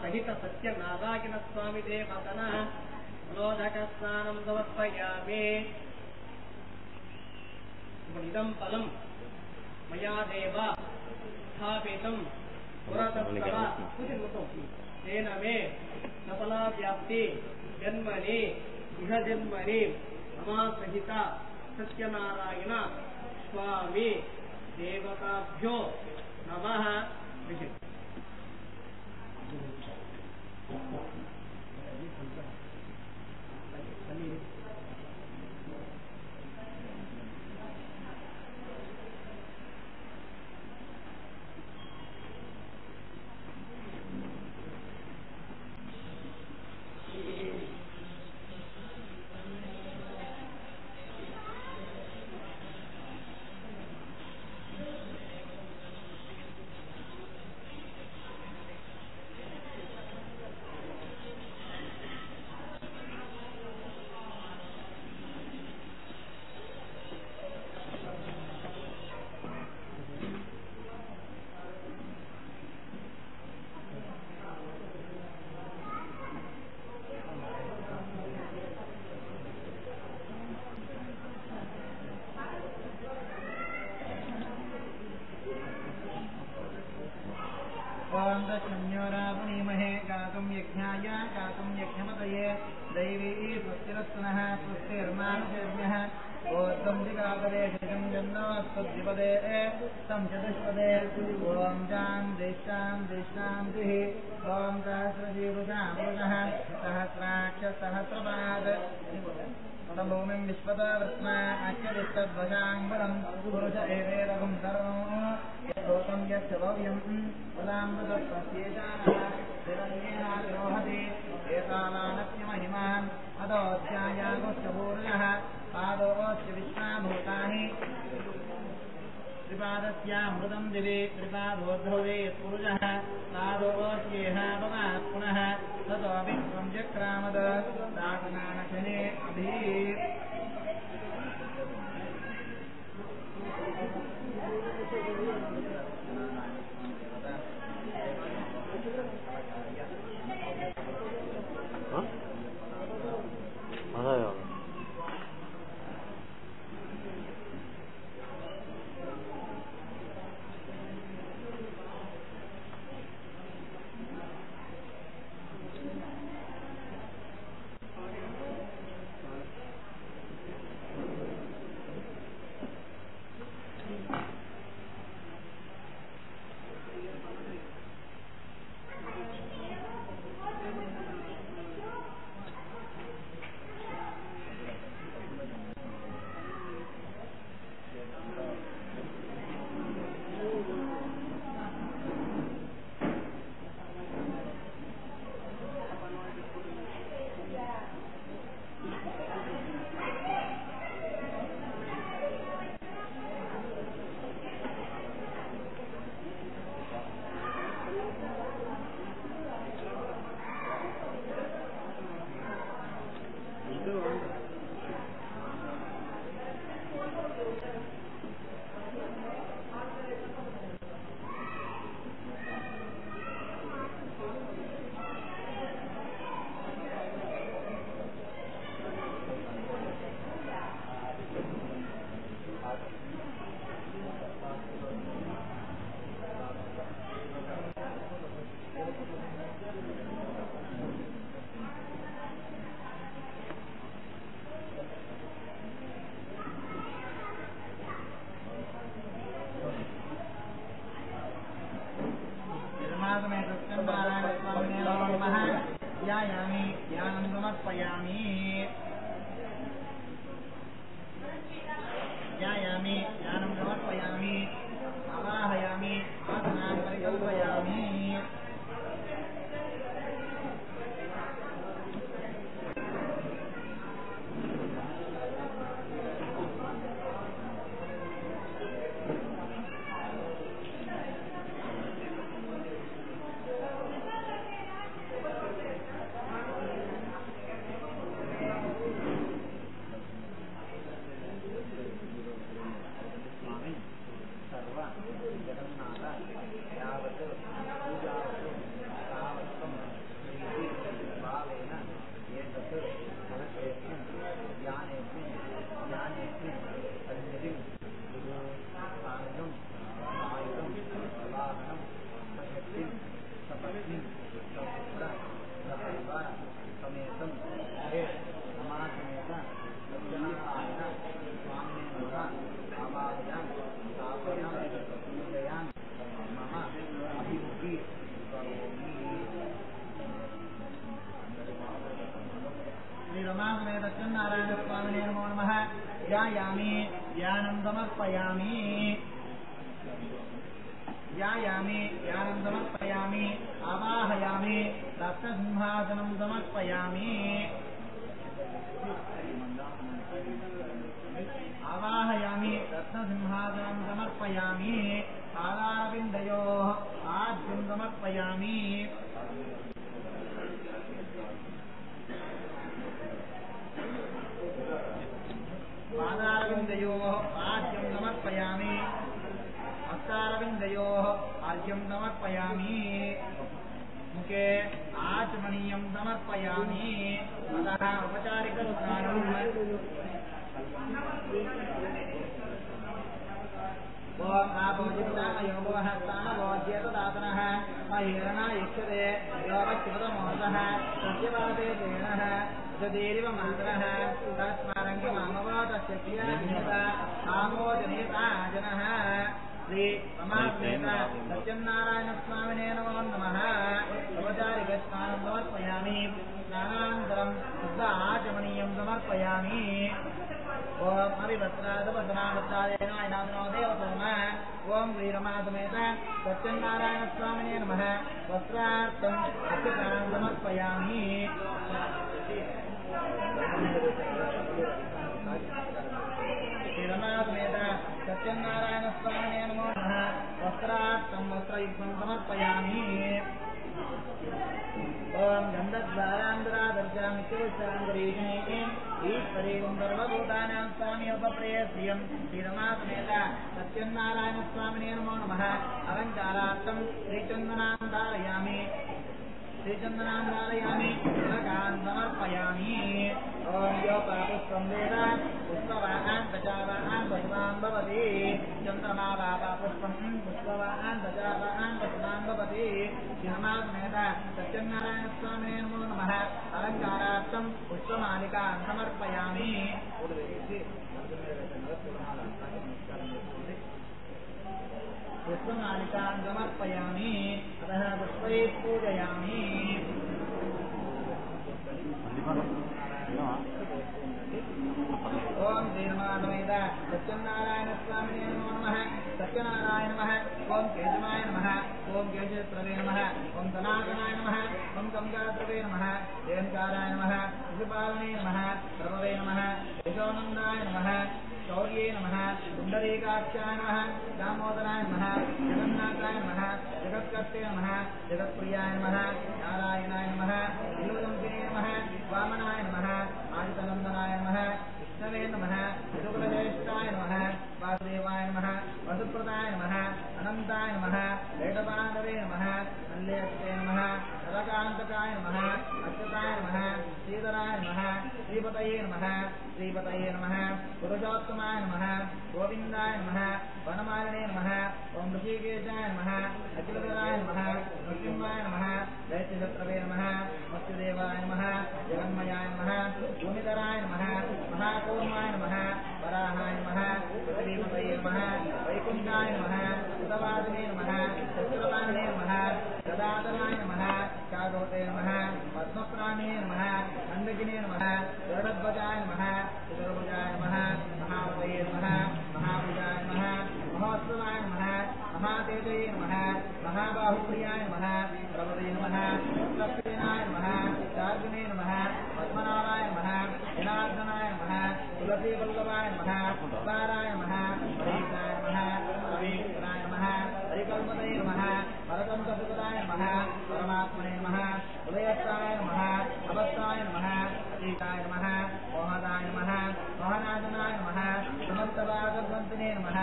సహిత సత్య నారాయణ స్వామి దేవతన లోదక స్నానం సమర్పయామి. ఇదం ఫలం మయా దేవ స్థాపితం పురతస్తవ తేన మే సఫలా వ్యాప్తి జన్మని ఇహ జన్మని మమా సహిత సత్యనారాయణ స్వామి దేవతాభ్యో నమః. ओम दक्षिण्योरापुनीमहे गातुं यज्ञाय गातुं यज्ञमतये दैवी स्वस्तिरस्तनः स्वस्तिर्मानुषेभ्यः ओत्तं दिगापदे शिजं जन्नोऽस्तद्विपदे तं चतुष्पदे ओम शान्तिः ओम सहस्रशीर्षामृतः सहस्राक्षसहस्रपाद भूमिं विश्वता वृत्मा अच्यदिष्टध्वजाङ्बरं पुरुष एवेदगुं सर्वं यत्रोतं यच्च भव्यं पदामृतस्येतानः त्रिरङ्गेनातिरोहति एतावानस्य महिमान् अतोऽध्यायागोश्च पूर्णः पादोश्च विश्वाभूतानि त्रिपादस्यामृतं दिवि त्रिपादोद्धवे पुरुषः पादोश्चेह भवात् पुनः ततो विश्वं चक्रामद दातनानशने अभि 맞아요. ध्यायामि ध्यानं समर्पयामि ध्यायामि ध्यानं समर्पयामि आवाहयामि रत्नसिंहासनं समर्पयामि आवाहयामि रत्नसिंहासनं समर्पयामि पादारविन्दयोः आद्यं समर्पयामि पादारविन्दयोः आद्यं समर्पयामि हस्तारविन्दयोः आद्यं समर्पयामि मुखे आचमनीयं समर्पयामि अतः औपचारिकस्नानम् ओम आपोजितामयोगवः स्थानवोद्येतदातनः महीरणा इक्षते योगच्युतमोदः सत्यवादे तेनः जदेरिव मातरः तस्मारङ्गमामवतस्य क्रियानियता आमोजनेता जनः श्री परमात्मेन सत्यनारायणस्वामिने नमो नमः औपचारिकस्नानं समर्पयामि स्नानानन्तरं शुद्ध आचमनीयं समर्पयामि ओम अभिवस्त्रादवसनावस्त्रादेन आयनादनो देवतोम ओम श्रीरमासमेत सत्यनारायणस्वामिने नमः वस्त्रार्थं अक्षतां समर्पयामि श्रीरमासमेत सत्यनारायणस्वामिने नमो नमः वस्त्रार्थं वस्त्रयुक्तं समर्पयामि ओम गन्धद्वारान्तरादर्शामित्युत्साङ्गरीषणे ईश्वरीं सर्वभूतानां स्वाम्योपप्रेयस्रियं श्रीरमासमेत सत्यनारायणस्वामिने नमो नमः अलङ्कारार्थं श्रीचन्दनां धारयामि तिलकान् समर्पयामि ओम यो पापुष्पं वेद पुष्पवान् प्रजावान् पशुमान् भवति चन्द्रमा वा पापुष्पं पुष्पवान् प्रजावान् पशुमान् भवति श्रीरमासमेत सत्यनारायणस्वामिने नमो नमः अलङ्कारार्थं पुष्पमालिकान् समर्पयामि पुष्पमालिकान् समर्पयामि अतः पुष्पैः पूजयामि ओम श्रीरमासमेत सत्यनारायणस्वामिने नमो नमः सत्यनारायण नमः ओम केशवाय नमः ओम केशत्रवे नमः ओम सनातनाय नमः ओम गंगात्रवे नमः जयंकाराय नमः शिशुपालने नमः प्रभवे नमः यशोनन्दाय नमः शौर्ये नमः पुण्डरीकाक्षाय नमः दामोदराय नमः जगन्नाथाय नमः जगत्कर्ते नमः जगत्प्रियाय नमः नारायणाय नमः विलोदंकिने नमः वामनाय नमः आदितनन्दनाय नमः विष्णवे नमः यदुकुलज्येष्ठाय नमः वासुदेवाय नमः वसुप्रदाय नमः अनन्ताय नमः वेदबान्धवे नमः मल्लेऽस्ते नमः नरकान्तकाय नमः अच्युताय नमः श्रीधराय नमः श्रीपतये नमः पुरुषोत्तमाय नमः गोविन्दाय नमः वनमालिने नमः ओम ऋषिकेशाय नमः अखिलधराय नमः नृसिंहाय नमः दैत्यशत्रवे नमः मत्स्यदेवाय नमः जगन्मयाय नमः भूमिधराय नमः महाकूर्माय नमः वराहाय नमः पृथ्वीपतये नमः वैकुण्ठाय नमः सुतवादिने नमः चक्रवादिने नमः गदाधराय नमः कागोते नमः पद्मप्राणे नमः खण्डकिने नमः गरुडध्वजाय नमः चतुर्भुजाय नमः महापतये नमः महाभुजाय नमः महोत्सवाय नमः महातेजये नमः महाबाहुप्रियाय नमः प्रभवे नमः लक्ष्मीनाय नमः चार्जुने नमः पद्मनाभाय नमः जनार्दनाय नमः तुलसीवल्लभाय नमः उदाराय नमः परीक्षाय नमः रवीन्द्राय नमः हरिकल्पतये नमः परतन्तसुखदाय नमः परमात्मने नमः उदयस्थाय नमः अवस्थाय नमः अतीताय नमः मोहदाय नमः मोहनादनाय नमः समस्तभागवन्तिने नमः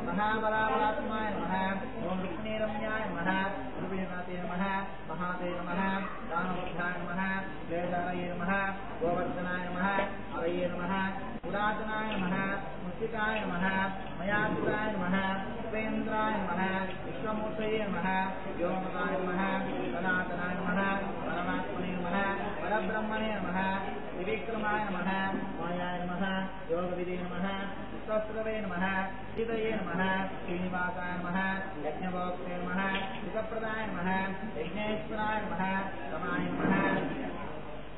महाबलाबलात्माय नमः ओम रुक्मिणीरम्याय नमः महेशाय नमः मयासुराय नमः उपेन्द्राय नमः विश्वमूर्तये नमः व्योमकाय नमः सनातनाय नमः परमात्मने नमः परब्रह्मणे नमः त्रिविक्रमाय नमः मायाय नमः योगविदे नमः विश्वस्रवे नमः सीतये नमः श्रीनिवासाय नमः यज्ञभोक्ते नमः सुखप्रदाय नमः यज्ञेश्वराय नमः रमाय नमः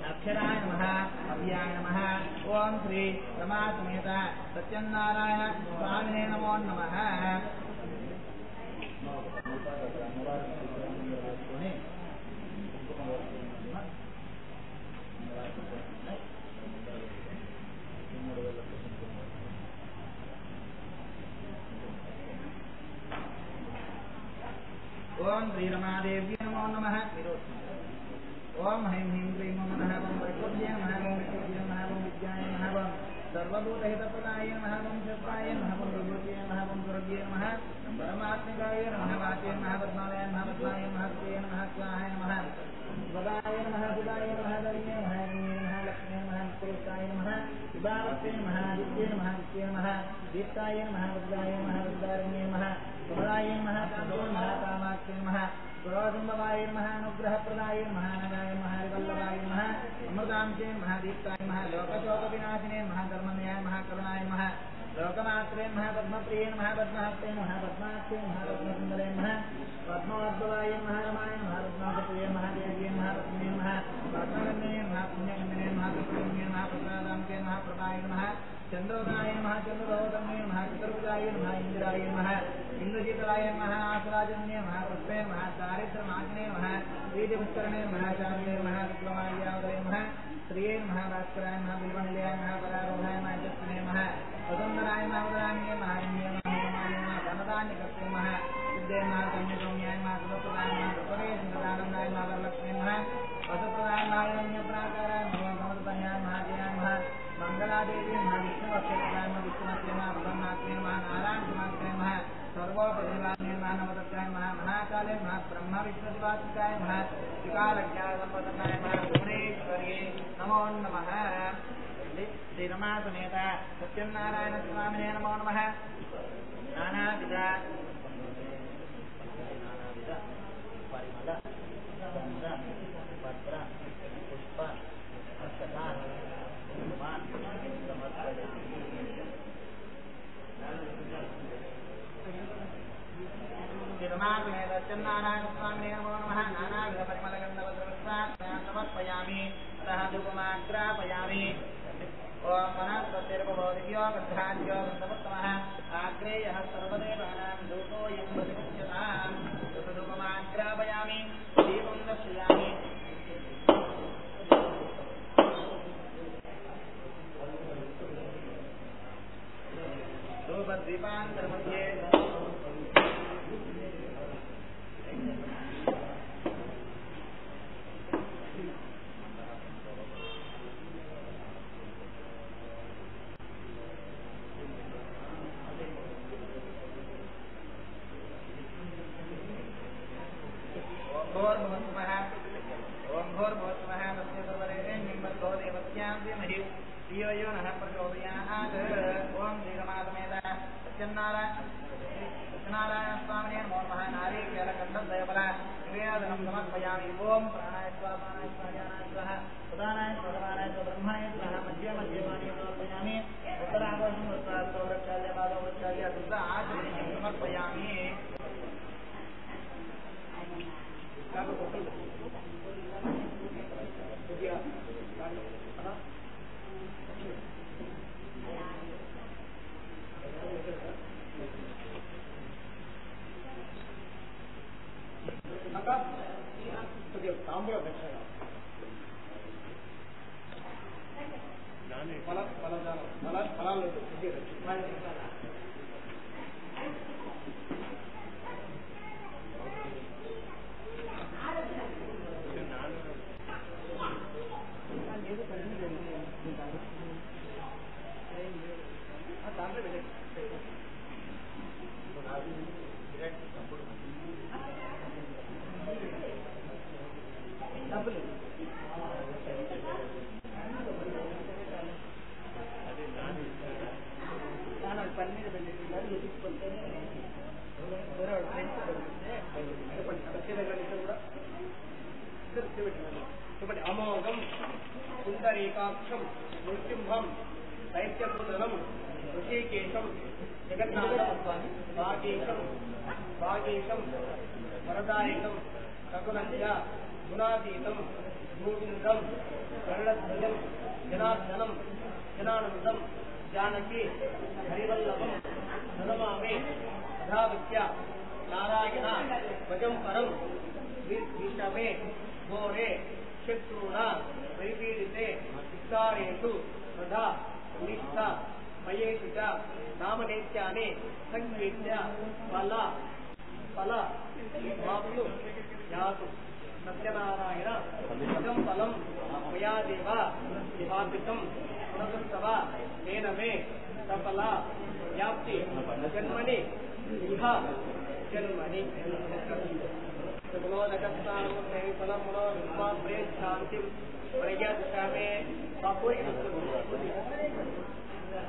अक्षराय नमः अभ्याय नमः ओम श्री रमा समेत सत्यनारायण स्वामिने नमो नमः। ओम श्री रमादेवी नमो नमः। ओम ह्रीं ह्रीं क्लीं नमः ओम वैकुंठ्ये नमः ओम विद्याय नमः ओम विद्याय नमः ओम सर्वभूतहितप्रदाय नमः ओम शस्त्राय नमः ओम विभूतये नमः ओम दुर्गे नमः परमात्मिकाय नमः वाचे नमः पद्मालय नमः पद्माय नमः हस्ते नमः स्वाहाय नमः वदाय नमः सुदाय नमः धन्ये नमः रण्ये नमः लक्ष्मी नमः पुरुषाय नमः विभावते नमः दित्ये नमः दित्ये नमः दीप्ताय नमः वज्राय नमः वज्रारण्ये नमः कमलाय नमः कामो नमः कामाक्षे नमः स्वरोजम्बवाय नमः अनुग्रहप्रदाय नमः नगाय नमः वल्लभाय नमः अमृतांशे नमः दीप्ताय नमः लोकशोकविनाशिने नमः धर्मन्याय नमः करुणाय नमः लोकमात्रे नमः पद्मप्रिये नमः पद्महस्ते नमः पद्माक्षे नमः पद्मसुन्दरे नमः पद्मोद्भवाय नमः रमाय नमः पद्मावतये नमः देव्ये नमः पद्मिने नमः पद्मगन्धे नमः पुण्यगन्धिने नमः पुष्पगन्धे नमः प्रसादांके नमः प्रभाय नमः चंद्रोदनाय नमः चंद्रोदये नमः चतुर्भुजाय नमः इंद्राय नमः इंद्रजितलाय नमः आसुराजन्ये नमः पुष्पे नमः दारिद्र्यनाशने नमः बीजपुष्करणे नमः शान्ते नमः विक्रमार्यावदये नमः श्रिये नमः भास्कराय नमः बिल्वनिलयाय नमः परारोहाय नमः यशस्विने नमः वसुन्धराय नमः वदराण्ये नमः रण्ये नमः हेमाय नमः धनदान्यकर्ते नमः सिद्धे नमः कन्यसौम्याय नमः सुखप्रदाय नमः सुपरे सुन्दरानन्दाय नमः वरलक्ष्मी नमः वसुप्रदाय नमः हिरण्यप्राकाराय नमः समर्पण्याय नमः जयाय नमः मंगलादेवी नमः विष्णुवक्षत्राय नमः विष्णुमत्ये नमः प्रसन्नात्मे नमः नारायणसमात्मे नमः सर्वोपरिवारणे नमः नवदत्ताय नमः महाकाले नमः ब्रह्म विष्णुदिवात्मिकाय नमः त्रिकालज्ञान संपदनाय नमः भुवनेश्वर्ये नमो नमः। श्री रमा समेत सत्यनारायण स्वामिने नमो नमः। नानाविध परिमल चंद्र पत्र पुष्प अक्षता सत्यनारायण स्वामिने नमो नमः। नानाविध परिमलगन्धवस्त्रान् समर्पयामि ततः धूपमाग्रापयामि। ओम वनस्पतिर्भवदिव्यो गन्धाढ्यो गन्धवत्तमः आग्रेयः सर्वदेवानां धूपोऽयं प्रतिमुच्यताम् धूपमाग्रापयामि दीपं दर्शयामि। धूपद्वीपान्तर्मध्ये ओम भोर्भुवस्सुवः तस्य सर्वदेवेन भर्गो देवस्यां धीमहि धियो यो नः प्रचोदयात्। ओम श्रीरमासमेत सत्यनारायण स्वामिने नमो नमः। नारीकेलकण्ठद्वयफल निवेदनं समर्पयामि। ओम प्राणाय स्वाहा प्राणाय स्वाहा ज्ञानाय स्वाहा प्रधानाय स्वाहा प्रधानाय स्वाहा ब्रह्माय स्वाहा मध्ये मध्ये पानीयं समर्पयामि। उत्तराभोषं वस्त्रास्तौ वृक्षाल्य पादौ वृक्षाल्य शुद्ध आचमनीयं समर्पयामि। पुंडरीकाक्षं नृसिंहं दैत्यपुत्रं ऋषिकेशं जगन्नाथं वागीशं वरदायकं रघुनंद गुणातीतं गोविंदं गरुडध्वजं जनार्दनं जनानंदं जानकी हरिवल्लभं नमामि तथाविद्य नारायण भजं परं विष्णवे घोरे शत्रुणा परिपीडिते विकारेषु तथा निष्ठा मयेषु च नामनेत्यानि संकीर्त्य फल माप्तु यातु सत्यनारायण भजं फलं मया देव स्थापितं पुनस्तव तेन मे सफला व्याप्ति जन्मनि इह जन्मनि शांति प्रयत्मे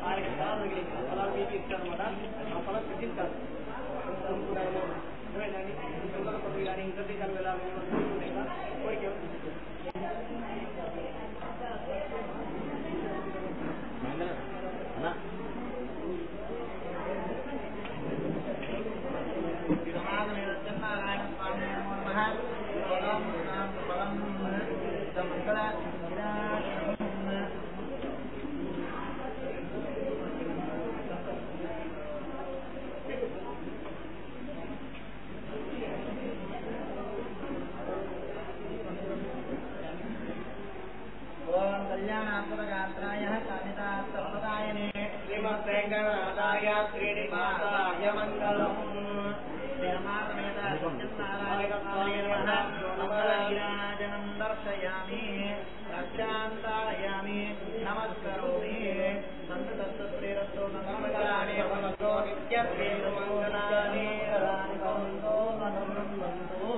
ఆయన కారణం ఫలాలు మీకు ఇచ్చారనమాట ఆ ఫలం సిద్ధించాలి కొద్ది కానీ ఇంటర్ దేశాలు వెళ్ళాలని కోరిక నారాయణ స్వామి ఫలం कल्याणात्मकात्राय कामितार्थप्रदायने श्रीमद्वेङ्कटनाथाय श्रीनिवासाय मङ्गलम् श्रीनारायणं दर्शयामि रक्षान्तारयामि नमस्करोमि सन्ततत्प्रेरस्तो नमस्काराणि भवन्तो नित्यप्रेममङ्गलानि भवन्तो मनोरञ्जन्तो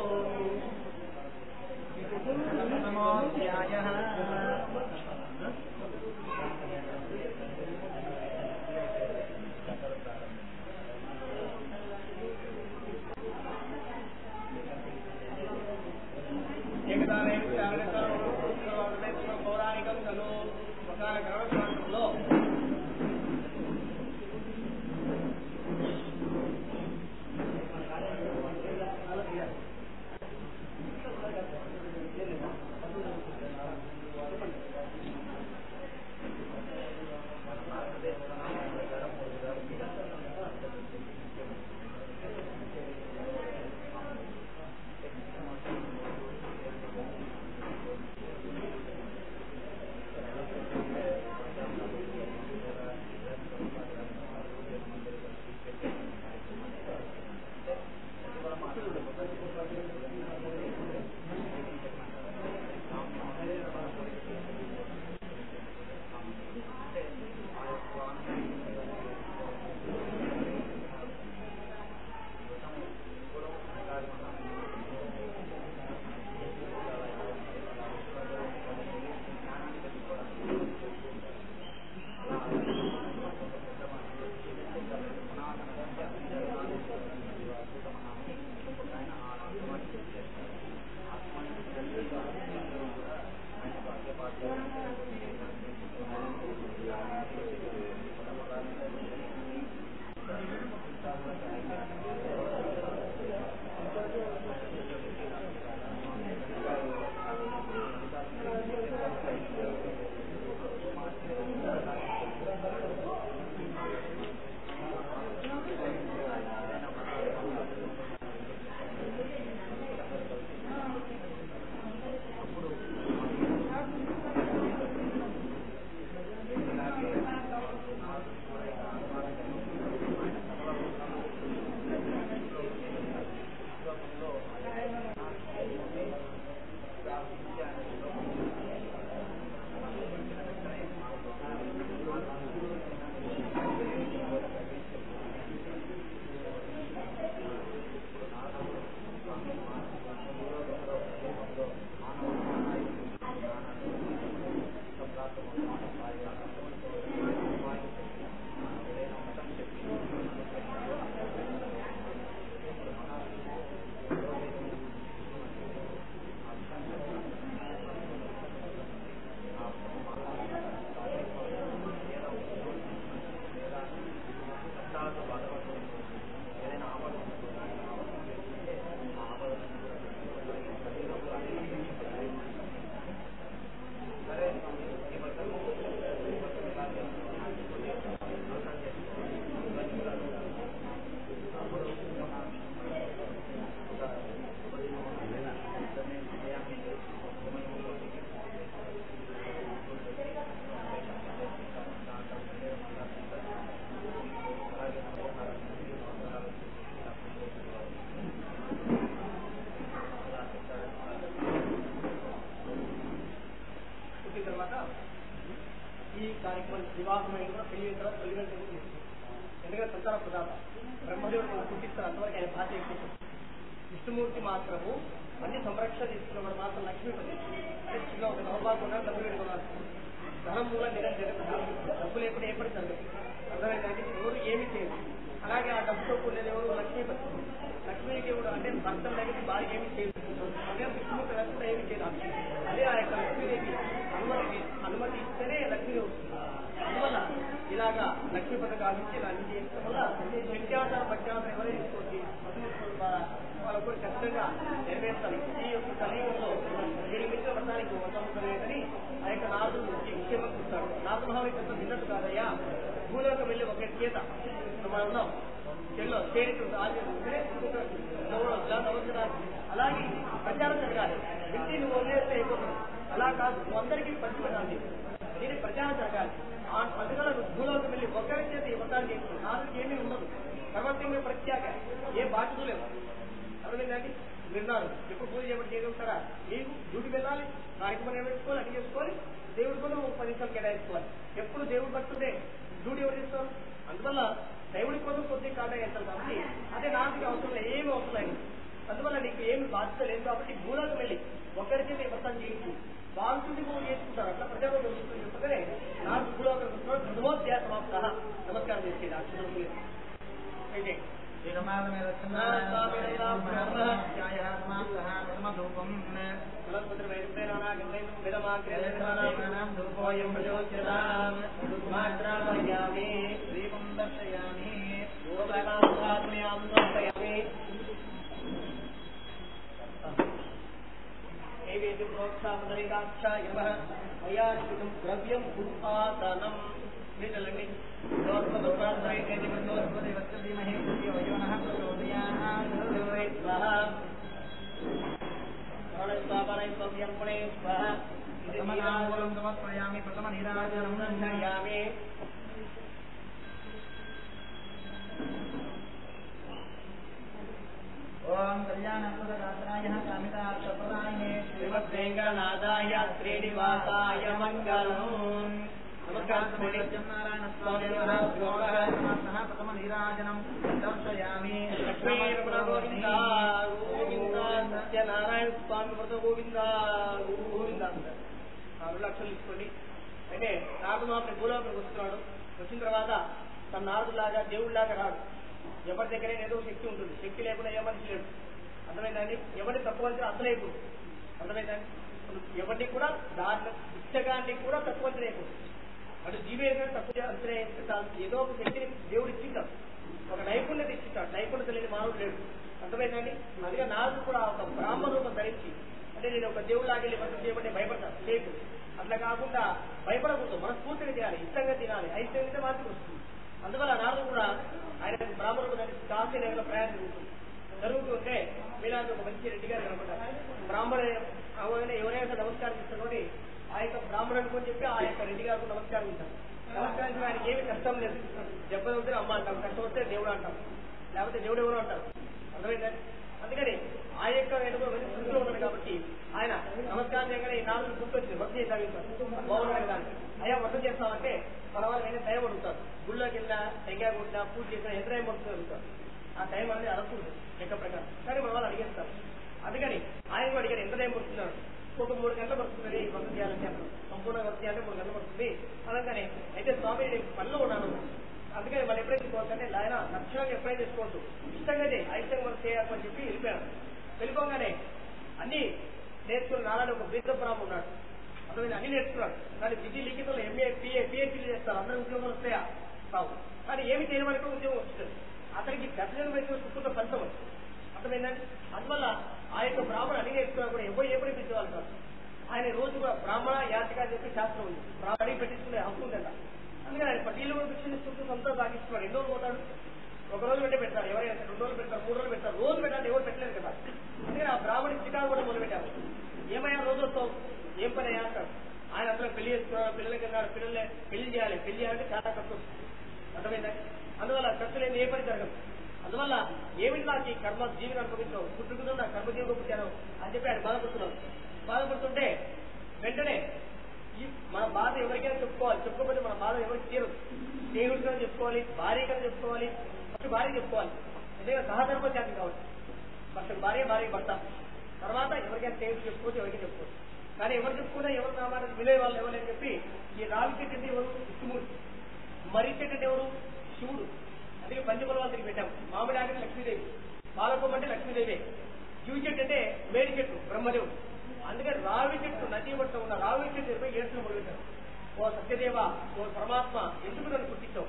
नमोऽध्यायः వివాహమైన కూడా పెళ్లి తర్వాత పెళ్లి ఎందుకంటే సంతాన ప్రదాత బ్రహ్మదేవుడు పుట్టిస్తారు అంతవరకు ఆయన బాధ్యత ఎక్కువ. విష్ణుమూర్తి మాత్రము అన్ని సంరక్షణ తీసుకున్నవాడు మాత్రం లక్ష్మీపతి అంటే చిన్న ఒక నవభాగం డబ్బు పెట్టుకున్నారు. ధనం మూల నిరంజన డబ్బు లేకుండా ఏ పని జరగదు. అర్థమైందంటే ఎవరు ఏమి చేయరు. అలాగే ఆ డబ్బుతో కూడిన ఎవరు లక్ష్మీపతి. లక్ష్మీదేవుడు అంటే భర్త దగ్గర భార్య ఏమి చేయదు. అంటే విష్ణుమూర్తి లేకుండా ఏమి చేయదు. అదే ఆ యొక్క లక్ష్మీదేవి అనుమతి ఇస్తేనే లక్ష్మీదేవి వస్తుంది. అందువల్ల ఇలాగా లక్ష్మీపతి కావించి ఇలా అన్ని చేయడం వల్ల శక్త్యాచారం భక్త్యాచారం ఎవరైనా తీసుకోవచ్చు వాళ్ళకు ఖచ్చితంగా నెరవేర్చాలి. ఈ యొక్క కలియుగంలో 7 మిత్రుల వ్రతానికి వసంతలేదని ఆ యొక్క నారదుడు ముఖ్యంగా చూస్తాడు. నారద మహారాజు ఎంత విన్నట్టు కాదయ్యా, భూలోకి వెళ్ళి ఒక చేత మనం ఉన్నాం చెల్లో చేరిక అలాగే ప్రచారం జరగాలి. ఇంటి నువ్వు వదిలేస్తే అయిపోతుంది. అలా కాదు, నువ్వు అందరికీ పంచుకోవాలి. దీనికి ప్రచారం జరగాలి. ఆ పథకాలను భూలోకి వెళ్ళి ఒకరి చేత ఈ వ్రతాన్ని చేస్తుంది. నాలుగు ఏమీ ఉండదు. సర్వత్వంగా ప్రత్యేక ఏ బాధ్యత లేవు. అర్థమైందండి? విన్నారు ఎప్పుడు పూజ చేయబడి చేయగలుగుతారా? నీకు డ్యూటీ వెళ్ళాలి, కార్యక్రమం ఏమిసుకోవాలి, అన్ని చేసుకోవాలి. దేవుడి కూడా 10 నిమిషాలు కేటాయించుకోవాలి. ఎప్పుడు దేవుడు పట్టుకుంటే డ్యూటీ ఎవరు చేస్తారు? అందువల్ల దేవుడి కోసం కొద్దిగా కేటాయిస్తారు కాబట్టి అదే నాకు అవసరం లేదు, ఏమి అవసరం లేదు. అందువల్ల నీకు ఏమి బాధ్యత లేదు కాబట్టి భూలోకి వెళ్ళి ఒకరి చేత వ్రతం చేయించు. బాగుంటుంది పూజ చేసుకుంటారు. అట్లా ప్రజలు చెప్పగానే నాకు భూలోకి ప్రథమోధ్యాయ సమాప్త. నమస్కారం చేసేది అక్షరం అయితే ద్రవ్యం పుష్పాసనం వీటలన్నీ సమర్పయామి. ప్రథమ నీరాజనం ధర్యామి. ఓం కళ్యాణప్రదాయ కామితార్థప్రదాయనే శ్రీమద్వేంకటనాథాయ శ్రీనివాసాయ మంగళం. నారాయణ స్వామి ప్రథమ నీరాజనం దర్శయామి. గోవింద నారాయణ స్వామి వ్రత గోవింద గోవింద 2 లక్షలు ఇచ్చుకోండి. అయితే నారదు మాత్రం భూలోకి వస్తున్నాడు. వచ్చిన తర్వాత తన నారదులాగా దేవుడిలాగా రాడు. ఎవరి దగ్గరైనా ఏదో శక్తి ఉంటుంది. శక్తి లేకుండా ఏ మనిషి లేడు. అర్థమైందండి? ఎవరిని తక్కువంచడం అసలైపోతుంది. అర్థమైందండి? ఎవరిని కూడా దాని ఇచ్చగాన్ని కూడా తక్కువంచలేకపోతుంది. అటు జీవేగా తక్కువ అంచనా ఏదో ఒక శక్తిని దేవుడు ఇచ్చింటాడు. ఒక నైపుణ్యత ఇచ్చింటాడు. నైపుణ్యత లేని మానవుడు లేడు. అర్థమైందండి? అందుకే నారదు కూడా ఒక బ్రాహ్మణ రూపం ధరించి అంటే నేను ఒక దేవుడిలాగెళ్ళి వర్తం చేయబట్టి భయపడతాను లేదు. అట్లా కాకుండా భయపడకూడదు. మనస్ఫూర్తిగా చేయాలి. ఇష్టంగా తినాలి. అయిష్టంగా మార్పు వస్తుంది. అందువల్ల నారదు కూడా ఆయన బ్రాహ్మణుడు ధరించి కాశీ నగరంలో ప్రయాణం జరుగుతుంటే మీలాంటి ఒక మంచి రెడ్డి గారు కనపడ్డారు. బ్రాహ్మణ అవగానే ఎవరైనా నమస్కారం ఇస్తున్నోటి ఆ యొక్క బ్రాహ్మణుడికి అని చెప్పి ఆ యొక్క రెడ్డి గారికి నమస్కారం ఉంటారు. నమస్కారం ఆయనకి ఏమి కష్టం లేదు. దెబ్బ వస్తే అమ్మ అంటాం, కష్టం వస్తే దేవుడు అంటాం, లేకపోతే దేవుడు ఎవరు అంటారు. అర్థమైందండి? అందుకని ఆ యొక్క స్థితిలో ఉన్నాడు కాబట్టి ఆయన నమస్కారం చేయగానే ఈ నాలుగు గుర్తొచ్చింది. వర్తం చేసాగిస్తారు బాగున్నాడు. కానీ అయ్యా వర్తం చేస్తామంటే మన వాళ్ళు ఏదైనా టైం అడుగుతారు. గుళ్ళోకి వెళ్ళినా టెంకాయ కొట్టినా పూజ చేసినా ఎంత టైం పడుతుంది అడుగుతారు. ఆ టైం అనేది అడగకూడదు లెక్క ప్రకారం. కానీ మన వాళ్ళు అడిగేస్తారు. అందుకని ఆయన కూడా అడిగారు ఎంత టైం పడుతున్నారు. ఒక 3 గంటలు పడుతుంది వర్తం చేయాలంటే అన్నారు. సంపూర్ణంగా వర్తం చేయాలంటే 3 గంటలు పడుతుంది అనగానే అయితే స్వామి నేను పనిలో ఉన్నాను. అందుకని వాళ్ళు ఎప్పుడైతే తీసుకోవాలంటే ఆయన లక్షణంగా ఎప్పుడైతే తీసుకోవద్దు. ఇష్టంగా అయిష్టంగా మనం చేయాలని చెప్పి వెళ్ళిపోయాడు. వెళ్ళిపోగానే అన్ని నేర్చుకుని నారాయణ ఒక బీజబ్రాహ్మణుడు ఉన్నాడు. అతను అన్ని నేర్చుకున్నాడు. కానీ విధి లిఖితంలో ఎంఏ పిహెచ్డీ చేస్తారు. అందరూ ఉద్యోగం వస్తాయా కావు. కానీ ఏమి చేయడం వరకు ఉద్యోగం వచ్చింది. అతనికి దర్శనం వేసిన సుఖంతో ఫలితం వచ్చింది. అర్థమైందండి? అందువల్ల ఆ యొక్క బ్రాహ్మణ అన్ని నేర్చుకున్నా కూడా ఎవరు పిలిచేవాళ్ళు కాదు. ఆయన రోజు కూడా బ్రాహ్మణ యాచగా చెప్పి శాస్త్రం ఉంది. బ్రాహ్మణి పెట్టించుకునే హక్కు ఉందంట. అందుకని ఆయన పట్టీలు కూడా పిచ్చి చుట్టూ సొంత సాగిస్తున్నాడు. ఎన్నో పోతాడు. ఒక రోజు పెట్టే పెడతారు. ఎవరైనా 2 రోజులు పెడతారు, 3 రోజులు పెడతారు. రోజు పెట్టాలి ఎవరు పెట్టలేదు కదా. అందుకని ఆ బ్రాహ్మణి చికాకు కూడా మొదలు పెట్టారు. ఏమయ్యా రోజులతో ఏం పని అయ్యా అంటారు. ఆయన అందరూ పెళ్లి చేసుకున్నారు. పిల్లలకి వెళ్ళారు. పిల్లల్ని పెళ్లి చేయాలి. పెళ్లి చేయాలంటే చాలా ఖర్చు వస్తుంది. అర్థమైందండి? అందువల్ల ఖర్చు లేని ఏ పని జరగదు. అందువల్ల ఏమిటి నాకు ఈ కర్మ జీవిని అనుభవించావు, పుట్టుకున్నా కర్మజీవిగా పుట్టాను అని చెప్పి ఆయన బాధపడుతున్నాడు. బాధపడుతుంటే వెంటనే మన బాధ ఎవరికైనా చెప్పుకోవాలి, చెప్పుకోకపోతే మన బాధ ఎవరికి తీరదు. స్నేహితుడికైనా చెప్పుకోవాలి, భార్యకైనా చెప్పుకోవాలి, ఫస్ట్ భార్య చెప్పుకోవాలి, ఎందుకంటే సహధర్మ జాతి కావాలి. ఫస్ట్ భార్య భర్త, తర్వాత ఎవరికైనా స్నేహితులు చెప్పుకోవచ్చు, ఎవరికి చెప్పుకోవచ్చు. కానీ ఎవరు చెప్పుకున్నా ఎవరు నా మాట వినే వాళ్ళు ఎవరని చెప్పి ఈ రావి చెట్టు అంటే ఎవరు విష్ణుమూర్తి, మర్రి చెట్టు అంటే ఎవరు శివుడు. అందుకే పంచబలవాలు తిరిగి పెట్టాం. మామిడి ఆకలి లక్ష్మీదేవి, పాలకొమ్మ అంటే లక్ష్మీదేవి, జీవి చెట్టు అంటే మేడి చెట్టు బ్రహ్మదేవుడు. అందుకని రావి చెట్టు నదీ పట్ల ఉన్న రావి చెట్టు పోయి ఏడుచులు మొదలుపెట్టారు. ఓ సత్యదేవ, ఓ పరమాత్మ, ఎందుకు నన్ను పుట్టించావు?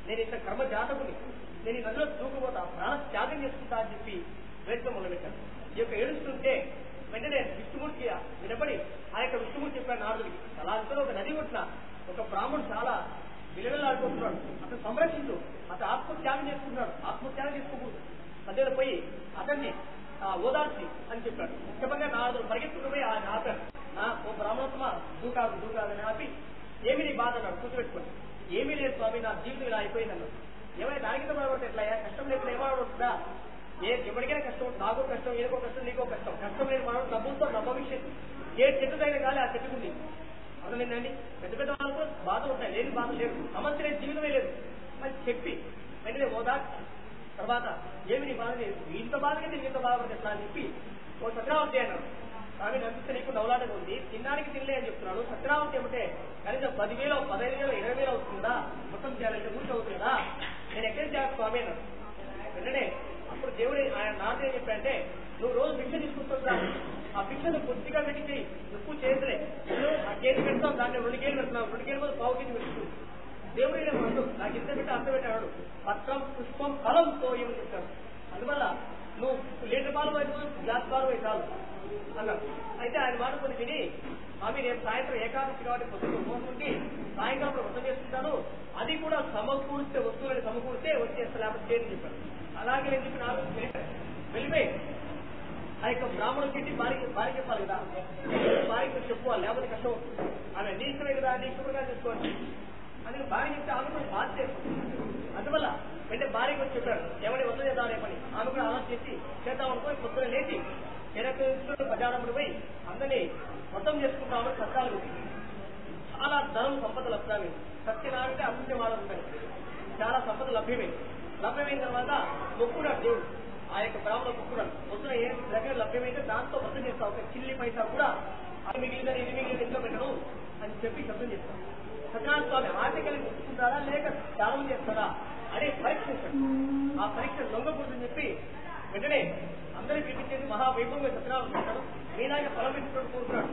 నేను ఇంత కర్మ జాతకుని, నేను ఈ నదిలో దూకపోతా, ప్రాణ త్యాగం చేసుకుంటా అని చెప్పి వేడుక మొదలుపెట్టాను. ఈ యొక్క ఏడుస్తుంటే వెంటనే విష్ణుమూర్తి వినపడి ఆ యొక్క విష్ణుమూర్తి చెప్పాడు నారదుడికి, అలా అంతా ఒక నది కొట్టిన ఒక బ్రాహ్మణుడు చాలా విలువలాడుకుంటున్నాడు, అతను సంరక్షించు, అతను ఆత్మత్యాగం చేసుకుంటున్నాడు, ఆత్మత్యాగం చేసుకోకూడదు, మధ్యలో పోయి అతన్ని ఓదార్చి అని చెప్పాడు. చెప్పగా నారదుడు పరిగెత్తుకుని పోయి ఆయన ఆపాడు. ఓ బ్రాహ్మణోత్తమ దూకాదని ఆపి, ఏమి నీ బాధ అన్నాడు. కూర్చోబెట్టుకోండి. ఏమీ లేదు స్వామి, నా జీవితం ఇలా అయిపోయింది అన్నాడు. ఏమైనా దానికి బాధపడితే ఎట్లా, కష్టం లేకుండా ఏమవుతుందా? ఎవరికైనా కష్టం, నాకు కష్టం, ఏదో కష్టం, నీకో కష్టం. కష్టం లేని మనం డబ్బులతో నా భవిష్యత్తు ఏ చెట్టు తగిన కానీ ఆ చెట్టుకుంది. అర్థమైందండి? పెద్ద పెద్ద వాళ్ళకు బాధ ఉంటాయి, లేని బాధ లేదు, సమస్య లేదు, జీవితమే లేదు అని చెప్పి వెంటనే ఓదార్చి తర్వాత ఏమి నీ బాధ లేదు, ఇంత బాధకైతే ఇంత బాధపడితే ఎట్లా అని చెప్పి ఓ సత్రావతి అన్నాడు. స్వామి నమ్మిస్తే నీకు నవలాటగా ఉంది, తినడానికి తినలే అని చెప్తున్నాడు. సత్రావతి ఏమంటే కనీసం 10,000, 15,000, 20,000 అవుతుందా, మొత్తం చేయాలంటే ఊరికి అవుతుంది కదా, నేను ఎక్కడికి చేయాలి స్వామి అన్నాడు. వెంటనే అప్పుడు దేవుడు ఆయన నాతో ఏం చెప్పాడంటే, నువ్వు రోజు భిక్ష తీసుకుంటుందా, ఆ భిక్షను కొద్దిగా పెట్టి చేయి, ఉప్పు చేతులే, ఆ కేజీ పెడతాం, దాన్ని 2 కేజీలు పెడుతున్నావు, 2 కేజీ పావు కేజీ పెట్టుకుంటు. దేవుడే మండు నాకు ఇంత పెట్టి అంత పెట్టాడు, పత్రం పుష్పం ఫలంతో ఏమని చెప్తాడు. అందువల్ల నువ్వు లీటర్ పాలు వైపు గ్లాస్ పాలు వైపు చాలు అన్నాడు. అయితే ఆయన మాట కొన్ని విని, ఆమె రేపు సాయంత్రం ఏకాదశి కాబట్టి పొద్దున్న మోసుకుంటే సాయంకాలం వ్రతం చేసుకుంటాను, అది కూడా సమకూరిస్తే వస్తువులని సమకూరిస్తే వచ్చేస్తా, లేకపోతే చేయని చెప్పాడు. అలాగే నేను చెప్పి నాకు వెళ్ళిపోయి ఆ యొక్క బ్రాహ్మణుడు పెట్టి భార్య చెప్పాలి కదా, భార్యకు చెప్పుకోవాలి, లేకపోతే కష్టం అవుతుంది. ఆమె నీ ఇష్టమే కదా, నీ ఇష్టంగా చేసుకోవాలి. అందుకే భార్య చెప్తే ఆమె కూడా బాధ చేస్తుంది. అందువల్ల వెంటనే భార్యకు వచ్చి చెప్పాడు, ఎవరి వద్ద చేద్దాం రేపని. ఆమె కూడా ఆలోచన చేసి చేద్దాం అనుకుని పొద్దున లేచి బజారముడు పోయి అందరినీ మొత్తం చేసుకుంటామని సత్యాలు పెట్టి చాలా ధనం సంపద లభ్యమైంది. సత్యనారాయణ అసత్యవాదం ఉంటాయి, చాలా సంపద లభ్యమైన తర్వాత మొక్కున్నాడు దేవుడు. ఆ యొక్క బ్రాహ్మణ మొక్కున్నాడు, పొద్దున ఏ దగ్గర లభ్యమైతే దాంతో మొత్తం చేస్తా, ఒక చిల్లి పైసా కూడా అది మిగిలిందని ఇది మిగిలిన ఇంట్లో పెట్టడం అని చెప్పి శబ్దం చేస్తాడు. సత్యనారాయణ స్వామి ఆటకెళ్ళి మొక్కుకుంటారా లేక దానం చేస్తారా అని పరీక్షిస్తాడు. ఆ పరీక్ష లొంగకూడదని చెప్పి వెంటనే అందరికీ పిలిపించేసి మహావైభవంగా సత్యనారాయణ చేస్తాడు. మీలాగే ఫలం పెట్టుకుంటూ కూర్చున్నాడు.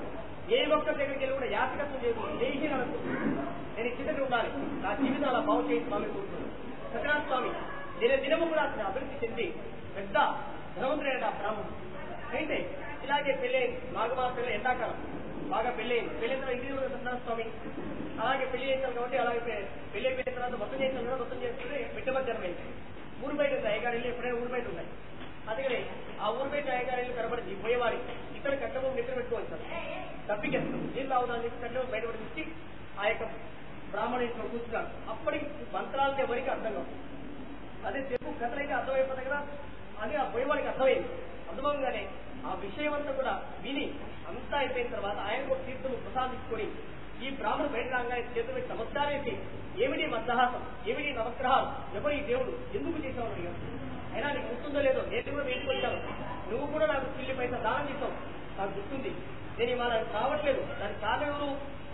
ఏ ఒక్కరి దగ్గరికి వెళ్ళి కూడా యాచకత్వం చేయకూడదు, చేసి అనుకుంటున్నాడు. నేను ఇచ్చినట్టు ఉండాలి, నా జీవితం అలా బాగు చేసి స్వామి కూర్చున్నాడు. సత్యనారాయణ స్వామి దినము కూడా అతను అభివృద్ధి చెంది పెద్ద ధనవంతుడైన బ్రాహ్మణుడు. అయితే ఇలాగే పెళ్ళయింది, మాఘమాసంలో ఎండాకాలం బాగా పెళ్ళయింది. పెళ్ళైన తర్వాత ఇంటికి సత్యనారాయణ స్వామి అలాగే పెళ్లి చేశారు కాబట్టి అలాగే పెళ్లి అయిపోయిన తర్వాత మొత్తం చేశారు కదా, మొత్తం చేస్తుంటే బిడ్డ మధ్యాహ్నం అయింది. ఊరు బయట ఉంది అయ్యగారిల్లు, ఎప్పుడైనా ఊరు బయట ఉన్నాయి. అందుకని ఆ ఊరు బయట అయ్యగారిల్లు కనబడింది. పోయేవారికి ఇక్కడ కట్టబో నిద్ర పెట్టుకోవచ్చు, తప్పికేస్తాం, ఏం తాగుదాం చెప్పి కట్టబో బయటపడి చూసి ఆ యొక్క బ్రాహ్మణుడు కూర్చున్నాడు. అప్పటికి మంత్రాలతో ఎవరికి అర్థం కాదు, అదే చెప్పు కథలైతే అర్థమైపోతాయి కదా, అది ఆ పోయేవాడికి అర్థమైంది. అర్థమవగానే ఆ విషయం అంతా కూడా విని అంతా అయిపోయిన తర్వాత ఆయనకు తీర్థము ప్రసాదించుకొని ఈ బ్రాహ్మణుడు బయట రాగానే చేతులు పెట్టి నమస్కారేసి, ఏమిటి మద్దహాసం, ఏమిటి నవగ్రహాలు, ఎవరు ఈ దేవుడు, ఎందుకు చేసావు అడిగారు. అయినా నీకు గుర్తుందో లేదో, నేను కూడా వేసుకు వచ్చాను, నువ్వు కూడా నాకు చిల్లి పైసా దానం చేసావు, నాకు గుర్తుంది. నేను ఇవాళ కావట్లేదు, దానికి కారణం ఎవరు,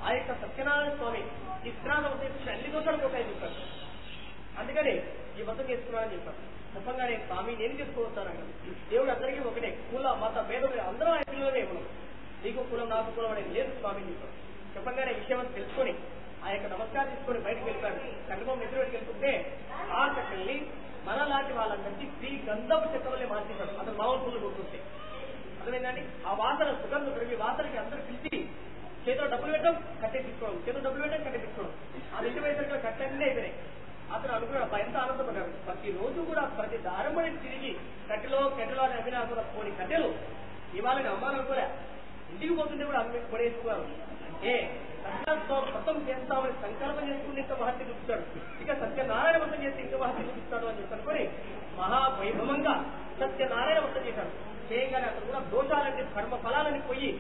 ఆ యొక్క సత్యనారాయణ స్వామి ఈ స్నానం చేసి అన్ని దోషాలు పోతాయని చెప్పారు. అందుకని ఈ వ్రతం చేసుకున్నానని చెప్పారు. చెప్పంగానే స్వామి నేను చేసుకోవచ్చాను. దేవుడు అందరికీ ఒకటే, కుల మత భేదం అందరూ ఆయన పిల్లలనే ఇవ్వడం, నీకు కులం నాకు కులం అనేది లేదు స్వామి చెప్పారు. చెప్పంగానే విషయం తెలుసుకొని ఆ యొక్క నమస్కారం తీసుకొని బయటకు వెళ్ళిపోయాడు. కట్టబొమ్మ నిద్ర పెట్టి వెళ్తుంటే ఆ చక్కల్ని మనలాంటి వాళ్ళందరికీ శ్రీ గంధపు చెక్కవల్లే మార్చేశాడు. అతను మామూలు పుల్లు కొడుతుంటే అర్థమైందండి. ఆ వాసన సుగంధం పెరిగి వాసనకి అందరూ పిలిచి చేతిలో డబ్బులు పెట్టడం కట్టే తీసుకోవడం, చేతిలో డబ్బులు పెట్టడం కట్టే తీసుకోవడం, ఆ రెండు వయసులో కట్టెన్నే అయిపోయినాయి. అతను అనుకున్నాడు, ఎంత ఆనందపడ్డాడు. ప్రతి రోజు కూడా ప్రతి దారమని తిరిగి కట్టెలో అని అమ్మినా కూడా కొన్ని కట్టెలు ఇవాళ అమ్మాలనుకోలే, ఇంటికి పోతుంటే కూడా అమ్మి కొనేసుకున్నారు. అంటే వ్రతం చేస్తామని సంకల్పం చేసుకుని ఇంత మహత్యం చూపిస్తాడు, ఇక సత్యనారాయణ వ్రతం చేస్తే ఇంత మహత్యం చూపిస్తాడు అని చెప్పి అనుకుని మహావైభవంగా సత్యనారాయణ వ్రతం చేశాడు. చేయగానే అతను కూడా దోషాలని కర్మ ఫలాలని పోయి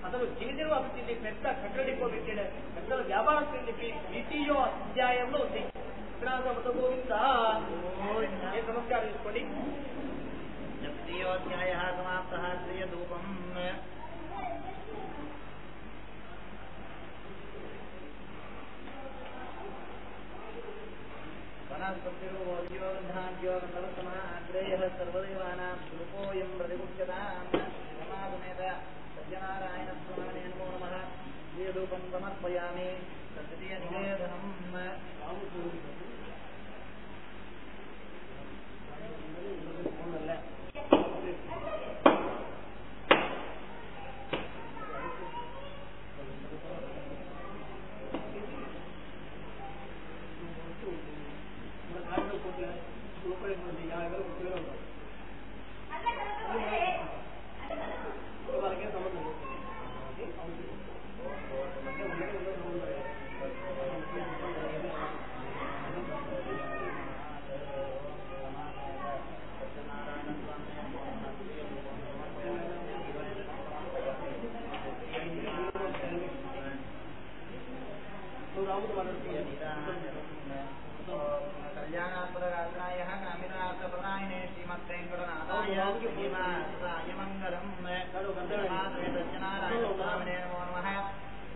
అతను దినదిన అభివృద్ధి పెద్ద కట్టడ డిపో పెట్టాడు, పెద్ద వ్యాపారస్తులు అని చెప్పి 2వ అధ్యాయంలో ఉంది. గోవిందా నమస్కారం చేసుకోండి. 3వ అధ్యాయः సమాప్తः. శ్రీయధూపం వనస్పతిర్వోర్యోర్ధాన్యోగసమగ్రేయः సర్వదేవానాం ధూపోయం ప్రతిముఖ్యతాం. సమాగమేత సత్యనారాయణ స్వామినే నమో నమః. శ్రీయధూపం సమర్పయామి. తద్వితీయ నివేదనం. కళ్యాణాత్మరాత్రాయః కామినార్థప్రదాయినే శ్రీమద్వేంకటనాథాయ శ్రీనివాసాయ మంగళం. సత్యనారాయణ స్వామినే నమో నమః.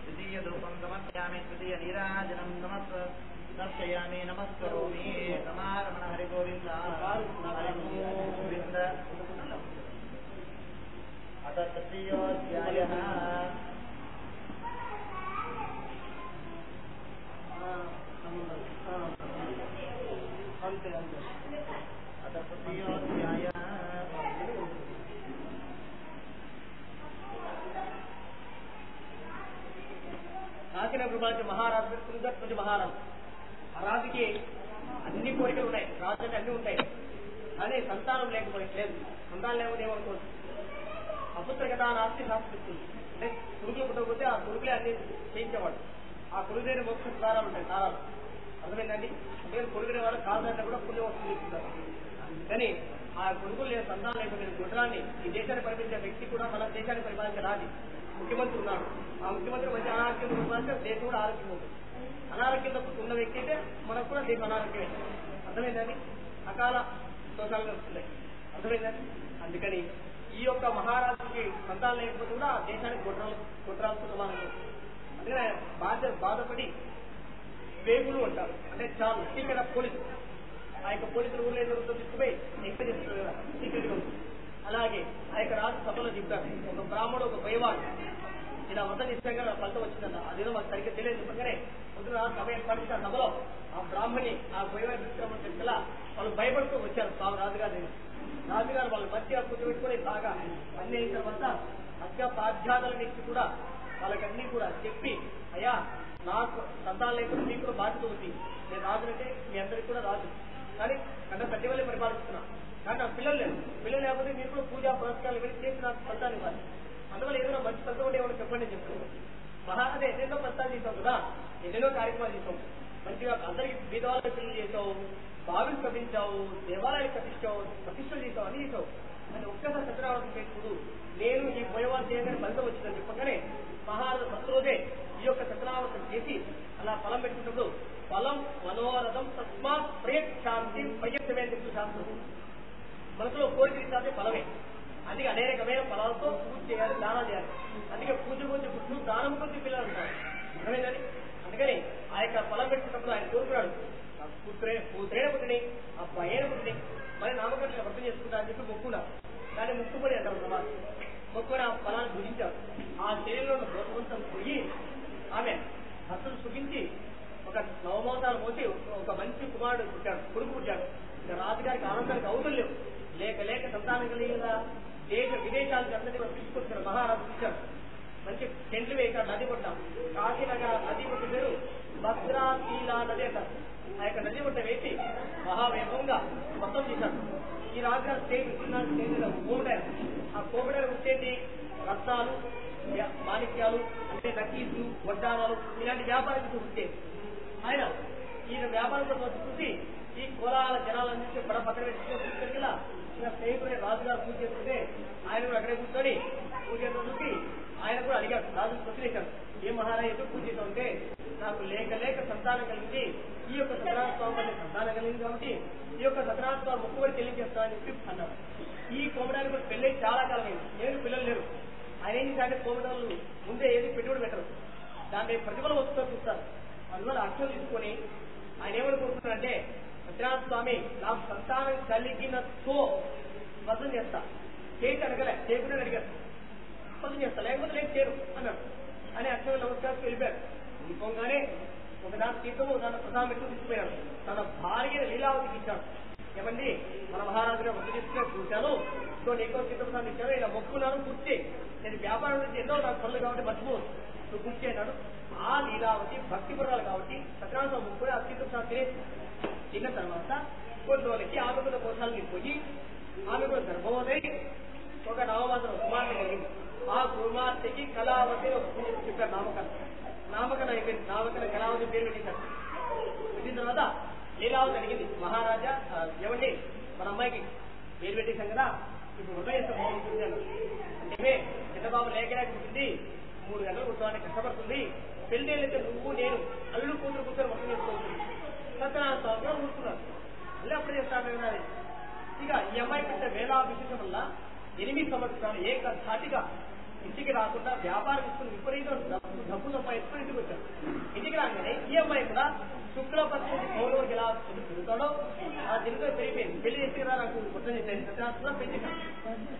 ద్వితీయధూపం సమర్పయామి. తృతీయ నీరాజనం సమర్పయామి. నమస్కరోమి. సమారమణ హరి గోవింద హరి గోవింద. అత తృతీయోధ్యాయః. అత తృతీయోధ్యాయః. కాకిన ప్రభాతి మహారాజు తుంగత్వజ మహారాజు. ఆ రాజుకి అన్ని కోరికలు ఉన్నాయి, రాజుకి అన్ని ఉంటాయి, కానీ సంతానం లేకపోతే సంతానం లేకపోతే ఏమనుకోవచ్చు. అపుత్రకథ నాస్తి శాస్త్రిస్తుంది అంటే కొడుకులు పుట్టకపోతే ఆ కొడుకులే అన్ని చేయించేవాడు. ఆ కొడుకులేని మోక్ష ద్వారాలు ఉంటాయి, తారాలు. అర్థమైందండి. నేను కొడుకునే వాళ్ళు కాదంటే కూడా పుణ్యం వస్తుంది చెప్తున్నారు. కానీ ఆ కొడుకులు లేని సంతానం లేకపోతే గుడ్రాన్ని ఈ దేశాన్ని పరిపాలించే వ్యక్తి కూడా మన దేశాన్ని పరిపాలించే రాజు ముఖ్యమంత్రి ఉన్నాడు. ఆ ముఖ్యమంత్రి మంచి అనారోగ్యంతో పరిపాలిస్తే దేశం కూడా ఆరోగ్యం ఉంటుంది. అనారోగ్యంతో ఉన్న వ్యక్తి అయితే మనకు కూడా దేశం అనారోగ్యం. అర్థమైందండి. అకాల దోషాలుగా వస్తున్నాయి. అర్థమైందండి. అందుకని ఈ యొక్క మహారాజుకి సంతానం లేకపోతే కూడా ఆ దేశానికి గుడ్రాలతో సమానంగా. అందుకని బాధపడి వేగులు అంటారు, అంటే చాలు సీక్రెట్ ఆఫ్ పోలీసు. ఆ యొక్క పోలీసులు ఊళ్ళో ఎవరితో తీసుకుపోయి ఎంకరేజ్ చేస్తారు కదా, సీక్రెట్ గా ఉంటుంది. అలాగే ఆ యొక్క రాజు సభలో చెప్తారు, ఒక బ్రాహ్మణుడు ఒక భయవాడు ఇలా మొత్తం ఇష్టంగా ఫలితం వచ్చిందన్న. అదేదో మాకు సరిగ్గా తెలియదు చెప్పగానే పొద్దున సభ ఏర్పడిన సభలో ఆ బ్రాహ్మణి ఆ భయవాడు తీసుకురామని చెప్తేలా వాళ్ళు భయపడుతూ వచ్చారు. రాజుగారు వాళ్ళ మధ్య కూర్చోబెట్టుకుని బాగా అన్ని అయిన తర్వాత మధ్య పాఠ్యాదాల నుంచి కూడా వాళ్ళకన్నీ కూడా చెప్పి, అయ్యా నాకు సంతానం లేకుండా మీకు కూడా బాధ్యత ఉంది. నేను రాజు అంటే మీ అందరికీ కూడా రాజు, కానీ అంటే సత్యవల్లి పరిపాలిస్తున్నా. కానీ నాకు పిల్లలు లేదు. పిల్లలు లేకపోతే మీరు కూడా పూజా పురస్కారాలు వెళ్ళి చేసి నాకు ఫలితాన్ని ఇవ్వాలి. అందువల్ల ఏదైనా మంచి ఫలితం ఉంటే ఏమైనా చెప్పండి అని చెప్తాను. అదే ఎన్నెన్నో ఫలితాలు చేసావు కదా, ఎన్నెన్నో కార్యక్రమాలు చేసావు, మంచిగా అందరికి బీదవాళ్ళకి పెళ్లి చేసావు, బావిని కట్టించావు, దేవాలయాలు కట్టించావు, ప్రతిష్టలు చేసావు, అన్ని చేసావు. అని ఒక్కసారి సత్యనారాయణ చేసుకుడు నేను ఈ భయవాళ్ళు చేయగానే ఫలితం వచ్చిందని చెప్పగానే మహారాజు ఫస్ట్ రోజే ఈ యొక్క సత్యనారాయణ చేసి అలా ఫలం పెట్టుకున్నప్పుడు ఫలం మనోరథం తస్మాత్ ప్రయత్శాంతి ప్రయత్నమేందుకు శాస్త్రం. మనసులో కోరిక ఇస్తే ఫలమే. అందుకే అనేకమైన ఫలాలతో పూజ చేయాలి, దానం చేయాలి. అందుకే పూజ గురించి పుట్టు, దానం గురించి పిల్లలు అంటారు. అర్థమైందని. అందుకని ఆ యొక్క ఫలం పెట్టుకున్నప్పుడు ఆయన కోరుకున్నాడు, కూతురైన పుట్టిని అబ్బాయిన పుట్టిని మరి నామకరణ వ్రతం చేసుకుంటా అని చెప్పి మొక్కున్నారు. కానీ ముక్కుపడి అంటారు సమాజం. మొక్కుని ఆ ఫలాన్ని భుజించారు. ఆ శరీరంలో ఉన్న దోషవంతం పోయి ఆమె భర్తను సుఖించి ఒక నవమోతాలు మోసి ఒక మంచి కుమారుడు పుట్టాడు, కొడుకు పుట్టాడు. ఇక రాజుగారికి ఆనందానికి అవుతులు లేవు. లేక సంతానం కలిగిందా దేశ విదేశాలకు అందరినీ తీసుకొచ్చారు. మహారాజు ఇచ్చారు. మంచి టెంట్లు వేశారు. నది పట్ట కాశీనగర నది పట్టు పేరు భద్రాశీల నది అంటారు. ఆ యొక్క నది పట్ట వేసి మహావైభవంగా మొత్తం చేశారు. ఈ రాజుగారు స్టేట్ కోబిడారు. ఆ కోబిడారు వచ్చేది రత్నాలు, మాణిక్యాలు అంటే నక్కీసు, వడ్డానాలు ఇలాంటి వ్యాపారం వచ్చేది. ఆయన ఈయన వ్యాపారం చూసి ఈ కోలాల జనాలన్నింటి బడ పక్కన పెట్టుకుని ఈయన స్నేహితుడే రాజుగారు పూజ చేసుకుంటే ఆయన కూడా అక్కడే కూర్చొని పూజ చూసి ఆయన కూడా అడిగాడు, పెళ్ళి చాలా కాలమైంది, నేను పిల్లలు లేరు. ఆయన ఏం చేశారంటే కోవిడలు ముందే ఏది పెట్టుబడి పెట్టరు, దాన్ని ప్రతిఫలం వస్తుందో చూస్తారు. అందువల్ల అక్షరం తీసుకొని ఆయన ఏమని కోరుకున్నారంటే, సత్యనారాయణ స్వామి నాకు సంతానం కలిగినతో వదం చేస్తా, చేసి అడగలే, చేయకుండా అడిగారు, వదం చేస్తా, లేకపోతే లేదు చేయరు అన్నాడు. అని అక్షరం నమస్కారం వెళ్ళిపోయారు. ఇంకోగానే ఒక దాని తీర్థము దాని ప్రధాన వ్యక్తి తీసుకుపోయాడు. తన భార్య లీలావతికి ఇచ్చాడు. ఏమండి మన మహారాజుగా మొక్క తీసుకునే చూశాను, సో నీకో తీర్థప్రసాదం ఇచ్చాను, ఇలా మొక్కున్నాను, గుర్తి నేను వ్యాపారం నుంచి ఎన్నో నాకు పనులు కాబట్టి మర్చిపోదు, నువ్వు గుర్తి అన్నాడు. ఆ లీలావతి భక్తి పురాలు కాబట్టి సత్యనారాయణ ముక్కుని ఆ తీర్థప్రసాదం తినేసి తిన్న తర్వాత కొన్ని రోజులకి ఆమె కూడా కోసాలని పోయి ఆమె కూడా గర్భవతి ఒక నవమాసం కుమార్తె కలిగింది. ఆ కుమార్తెకి కళావతి ఒక చెప్పారు నామకరణ అయిపోయింది. నామకరణ కళావతి పేరు పెట్టించారు. పెట్టిన తర్వాత లీలావతి అడిగింది, మహారాజా ఏమండి మన అమ్మాయికి పేరు పెట్టేశాం కదా, ఇప్పుడు వృద్ధ చేస్తే బాగుంటుంది అన్న. అంటే చిన్నబాబు లేకలేకుంటుంది, 3 గంటలు కూర్చోవాలని కష్టపడుతుంది, పెళ్లి అయితే నువ్వు నేను అల్లు కూతురు కూర్చొని వృద్ధం చేసుకోవచ్చు. సత్యనారాయణ స్వామిగా కూర్చున్నారు. మళ్ళీ అప్పుడు చేస్తాను. ఇక ఈ అమ్మాయి పెట్టే వేళా విశేషం వల్ల 8 సంవత్సరాలు ఏకధాటిగా ఇంటికి రాకుండా వ్యాపారం తీసుకుని విపరీతం డబ్బు సంపాదించుకుని ఇంటికి వచ్చారు. ఇంటికి రాగానే ఈ అమ్మాయి కూడా శుక్లపక్షి పౌరులకు ఎలా తిరుగుతాడో ఆ తిరుగుతో పెరిగిపోయింది. పెళ్లి చేసి కదా నాకు గుర్తం చేశాను, సత్యనారాయణ పెళ్లి.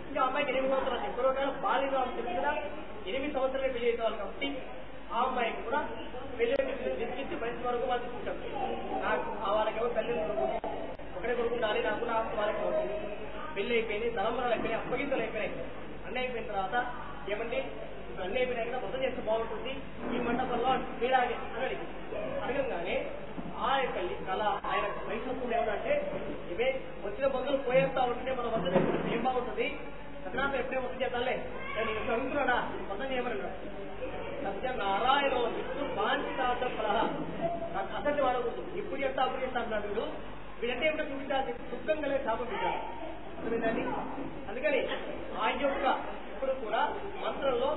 ఇంకా అమ్మాయికి 8 సంవత్సరాలు ఎక్కడో బాల్యంగా ఉంటుంది కదా, 8 సంవత్సరాలే పెళ్లి చేసేవాళ్ళు కాబట్టి ఆ అమ్మాయికి కూడా పెళ్లి తెచ్చి మంచి వరకు వాళ్ళు తీసుకుంటారు. నాకు వాళ్ళకేమో తల్లి ఒకటే కొడుకుండాలి, నాకు వాళ్ళకి అవుతుంది. పెళ్లి అయిపోయింది, తలంబరాలు అయిపోయినాయి, అప్పగింతలు అయిపోయినాయి. అన్నీ అయిపోయిన తర్వాత ఏమండి ఇప్పుడు అన్నీ అయిపోయినాయి కదా, మొత్తం చేస్తే బాగుంటుంది, ఈ మండపంలో మీరాగే అని అడగంగానే ఆ యొక్క కళ ఆయన వయసు ఏమంటే, ఇవే వచ్చిన బంధువులు పోయేస్తా ఉంటుంటే మనం వద్ద చేసుకుంటే ఏం బాగుంటుంది, సత్యనారాయణ ఎప్పుడే మొత్తం చేద్దాంలే, నేను చదువుతున్నాడా మొత్తం చేయమన్నాడు. సత్యనారాయణ విష్ణు బాంఛితార్థ ఫలహ, అసలు వాడకూడదు, ఇప్పుడు చేస్తా అప్పుడు చేస్తా అన్నాడు. వీడు వీడంటే ఎప్పుడో చూపించాలి, దుఃఖం కలిగే శాపం పెట్టాలి. అర్థమైందండి. అందుకని ఆ యొక్క ఇప్పుడు కూడా మంత్రంలో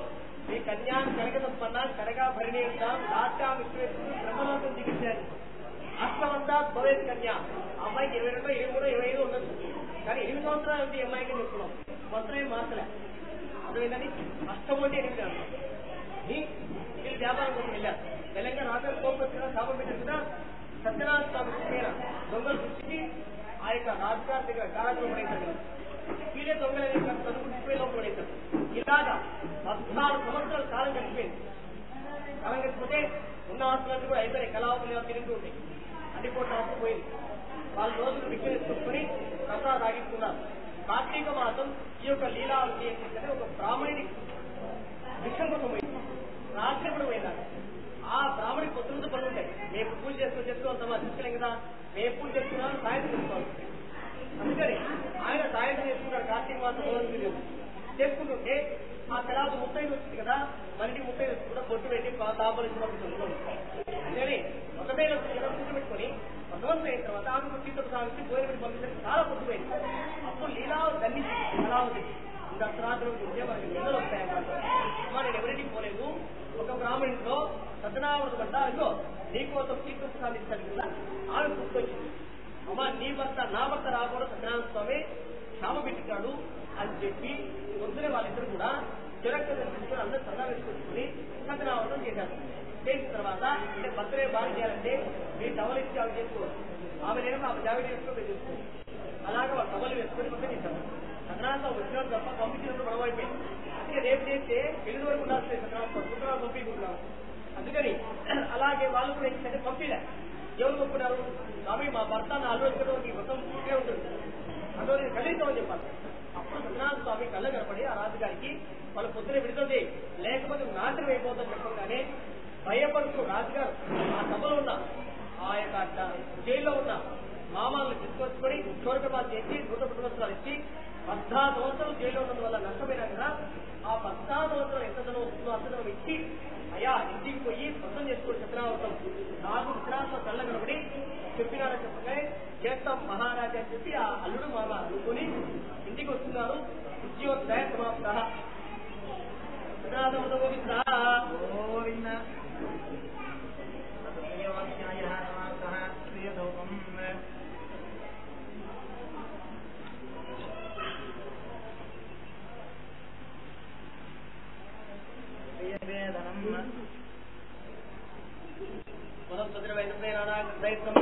మీ కన్యా కనక సంపన్న కనగా భరణీయుద్దాం రాష్ట్ర విశ్వేశ్వరుడు బ్రహ్మలోకం దిగించారు. అష్టమంతా భవేత్ కన్యా, అమ్మాయికి 22, 23, 25 ఉండదు. కానీ 8 సంవత్సరాలు అంటే ఈ అమ్మాయికి చెప్తున్నాం, మొత్తం ఏం మార్చలే. అర్థమైందని అష్టం అంటే 8 అంటాం. వీళ్ళు వ్యాపారం కోసం వెళ్ళారు. తెలంగాణ రాత్రి కోపం వచ్చినా శాపం పెట్టిన సత్యనారాయణ స్వామి మీద దొంగలు దృష్టికి ఆ యొక్క రాజుగారి దగ్గర కారాగ్రహం పడేశారు. వీళ్ళే దొంగలని చదువుకుని లోపల పడేశారు. ఇలాగా 14 సంవత్సరాల కాలం గడిచిపోయింది. కాలం గడిచిపోతే ఉన్న ఆస్తులన్నీ కూడా అయిపోయినాయి. కళావతులు తిరుగుతూ ఉంటాయి, అన్ని కోట్ల ఆస్తులు పోయింది. వాళ్ళు రోజులు విక్రయించుకొని ప్రసాదం సాగిస్తున్నారు. కార్తీక మాసం ఈ యొక్క లీలావతి ఏంటంటే ఒక బ్రాహ్మణుడి విషయం కోసం పోయింది. రాత్రి కూడా పోయినారు. ఆ బ్రాహ్మణి పొద్దున్నతో పనులు ఉంటాయి. మేము పూజ చేస్తూ అంతమా తీసుకెళ్ళాం కదా, మేము పూజ చేస్తున్నాం, సాయంత్రం చేసుకోవాలి. అందుకని ఆయన సాయంత్రం చేసుకుంటాడు. కార్తీక మాసం రోజు చేసుకుంటుంటే ఆ తర్వాత 30 వచ్చింది కదా, మళ్ళీ 30 కూడా బొట్టు పెట్టి తాపలు పంపిస్తుంది. అందుకని ఒకటే పూజ పెట్టుకుని భగవంతుడు అయిన తర్వాత ఆమె తీర్థం సాగించి భోజనం పెట్టి పంపించడానికి చాలా పొద్దుపోయింది. అప్పుడు లీలావతి దండించి కళావతి దసరాత్రులు ఉంటే మనకి నిందలు వస్తాయన్నమాట. అమ్మ నేను ఎవరింటికి పోలేదు, ఒక బ్రాహ్మణుడిలో సత్యనారాయణ పడ్డా అదో నీకోసం తీర్థం సాధించాడు కదా, ఆమె గుర్తొచ్చింది. అమ్మ నీ భర్త నా భర్త రాకూడదు, సత్యనారాయణ స్వామి శాప పెట్టించాడు అని చెప్పి పొద్దునే వాళ్ళిద్దరు కూడా చిరక్క తీసుకొని అందరూ సరదా వేసుకొచ్చుకుని సత్యనారాయణ చేశారు. చేసిన తర్వాత అంటే బర్త్డే బాగా చేయాలంటే మీ టవల్ ఇచ్చి అవి చేసుకోవచ్చు, ఆమె నేను ఆమె జాగ్రత్త చేసుకుని చేసుకోవచ్చు. అలాగే వాళ్ళు టవల్ వేసుకొని పక్కన చేశారు. సత్యనారాయణ వచ్చినప్పుడు తప్ప పంపించినప్పుడు గొడవ అయిపోయింది. అందుకే రేపు చేస్తే పెళ్లి వరకు ఉండాల్సింది సత్యనారాయణ శుక్రవారం పంపించుకుంటున్నాం. అందుకని అలాగే వాళ్ళు కూడా ఏంటంటే పంపిలే. ఎవరు ఒప్పుకున్నారు, స్వామి మా భర్త నా ఆలోచన ఈ మొత్తం ఇదే ఉంటుంది, అందులో నేను కలిగిస్తామని చెప్పాలి. అప్పుడు సత్యనారాయణ స్వామి కళ్ళ కనపడి ఆ రాజుగారికి వాళ్ళు పొద్దున విడుదల లేకపోతే నాశనం అయిపోతుందని చెప్పగానే భయపడుతూ రాజుగారు ఆ సభలో ఉన్న ఆ యొక్క జైల్లో ఉన్న మామాలను తీసుకొచ్చుకొని చోరకపాలు చేసి 100 సంవత్సరాలు ఇచ్చి 14 సంవత్సరాలు జైల్లో ఉన్నందువల్ల నష్టమైనా కదా ఆ 14 సంవత్సరాలు ఎంత ధనం వస్తుందో అంత ధనం ఇచ్చి అయ్యా ఇంటికి పోయి మొత్తం చేసుకోండి సత్యనారాయణ నాకు సత్యనారాయణ కళ్ళ కనబడి చెప్పినారని చెప్పగానే చేస్తాం మహారాజా అని చెప్పి ఆ అల్లుడు మామ అనుకుని ఇంటికి వస్తున్నారు. ఉద్యోగ సమాప్త సత్యనారాయణ గోవింద గోవింద దైత్యం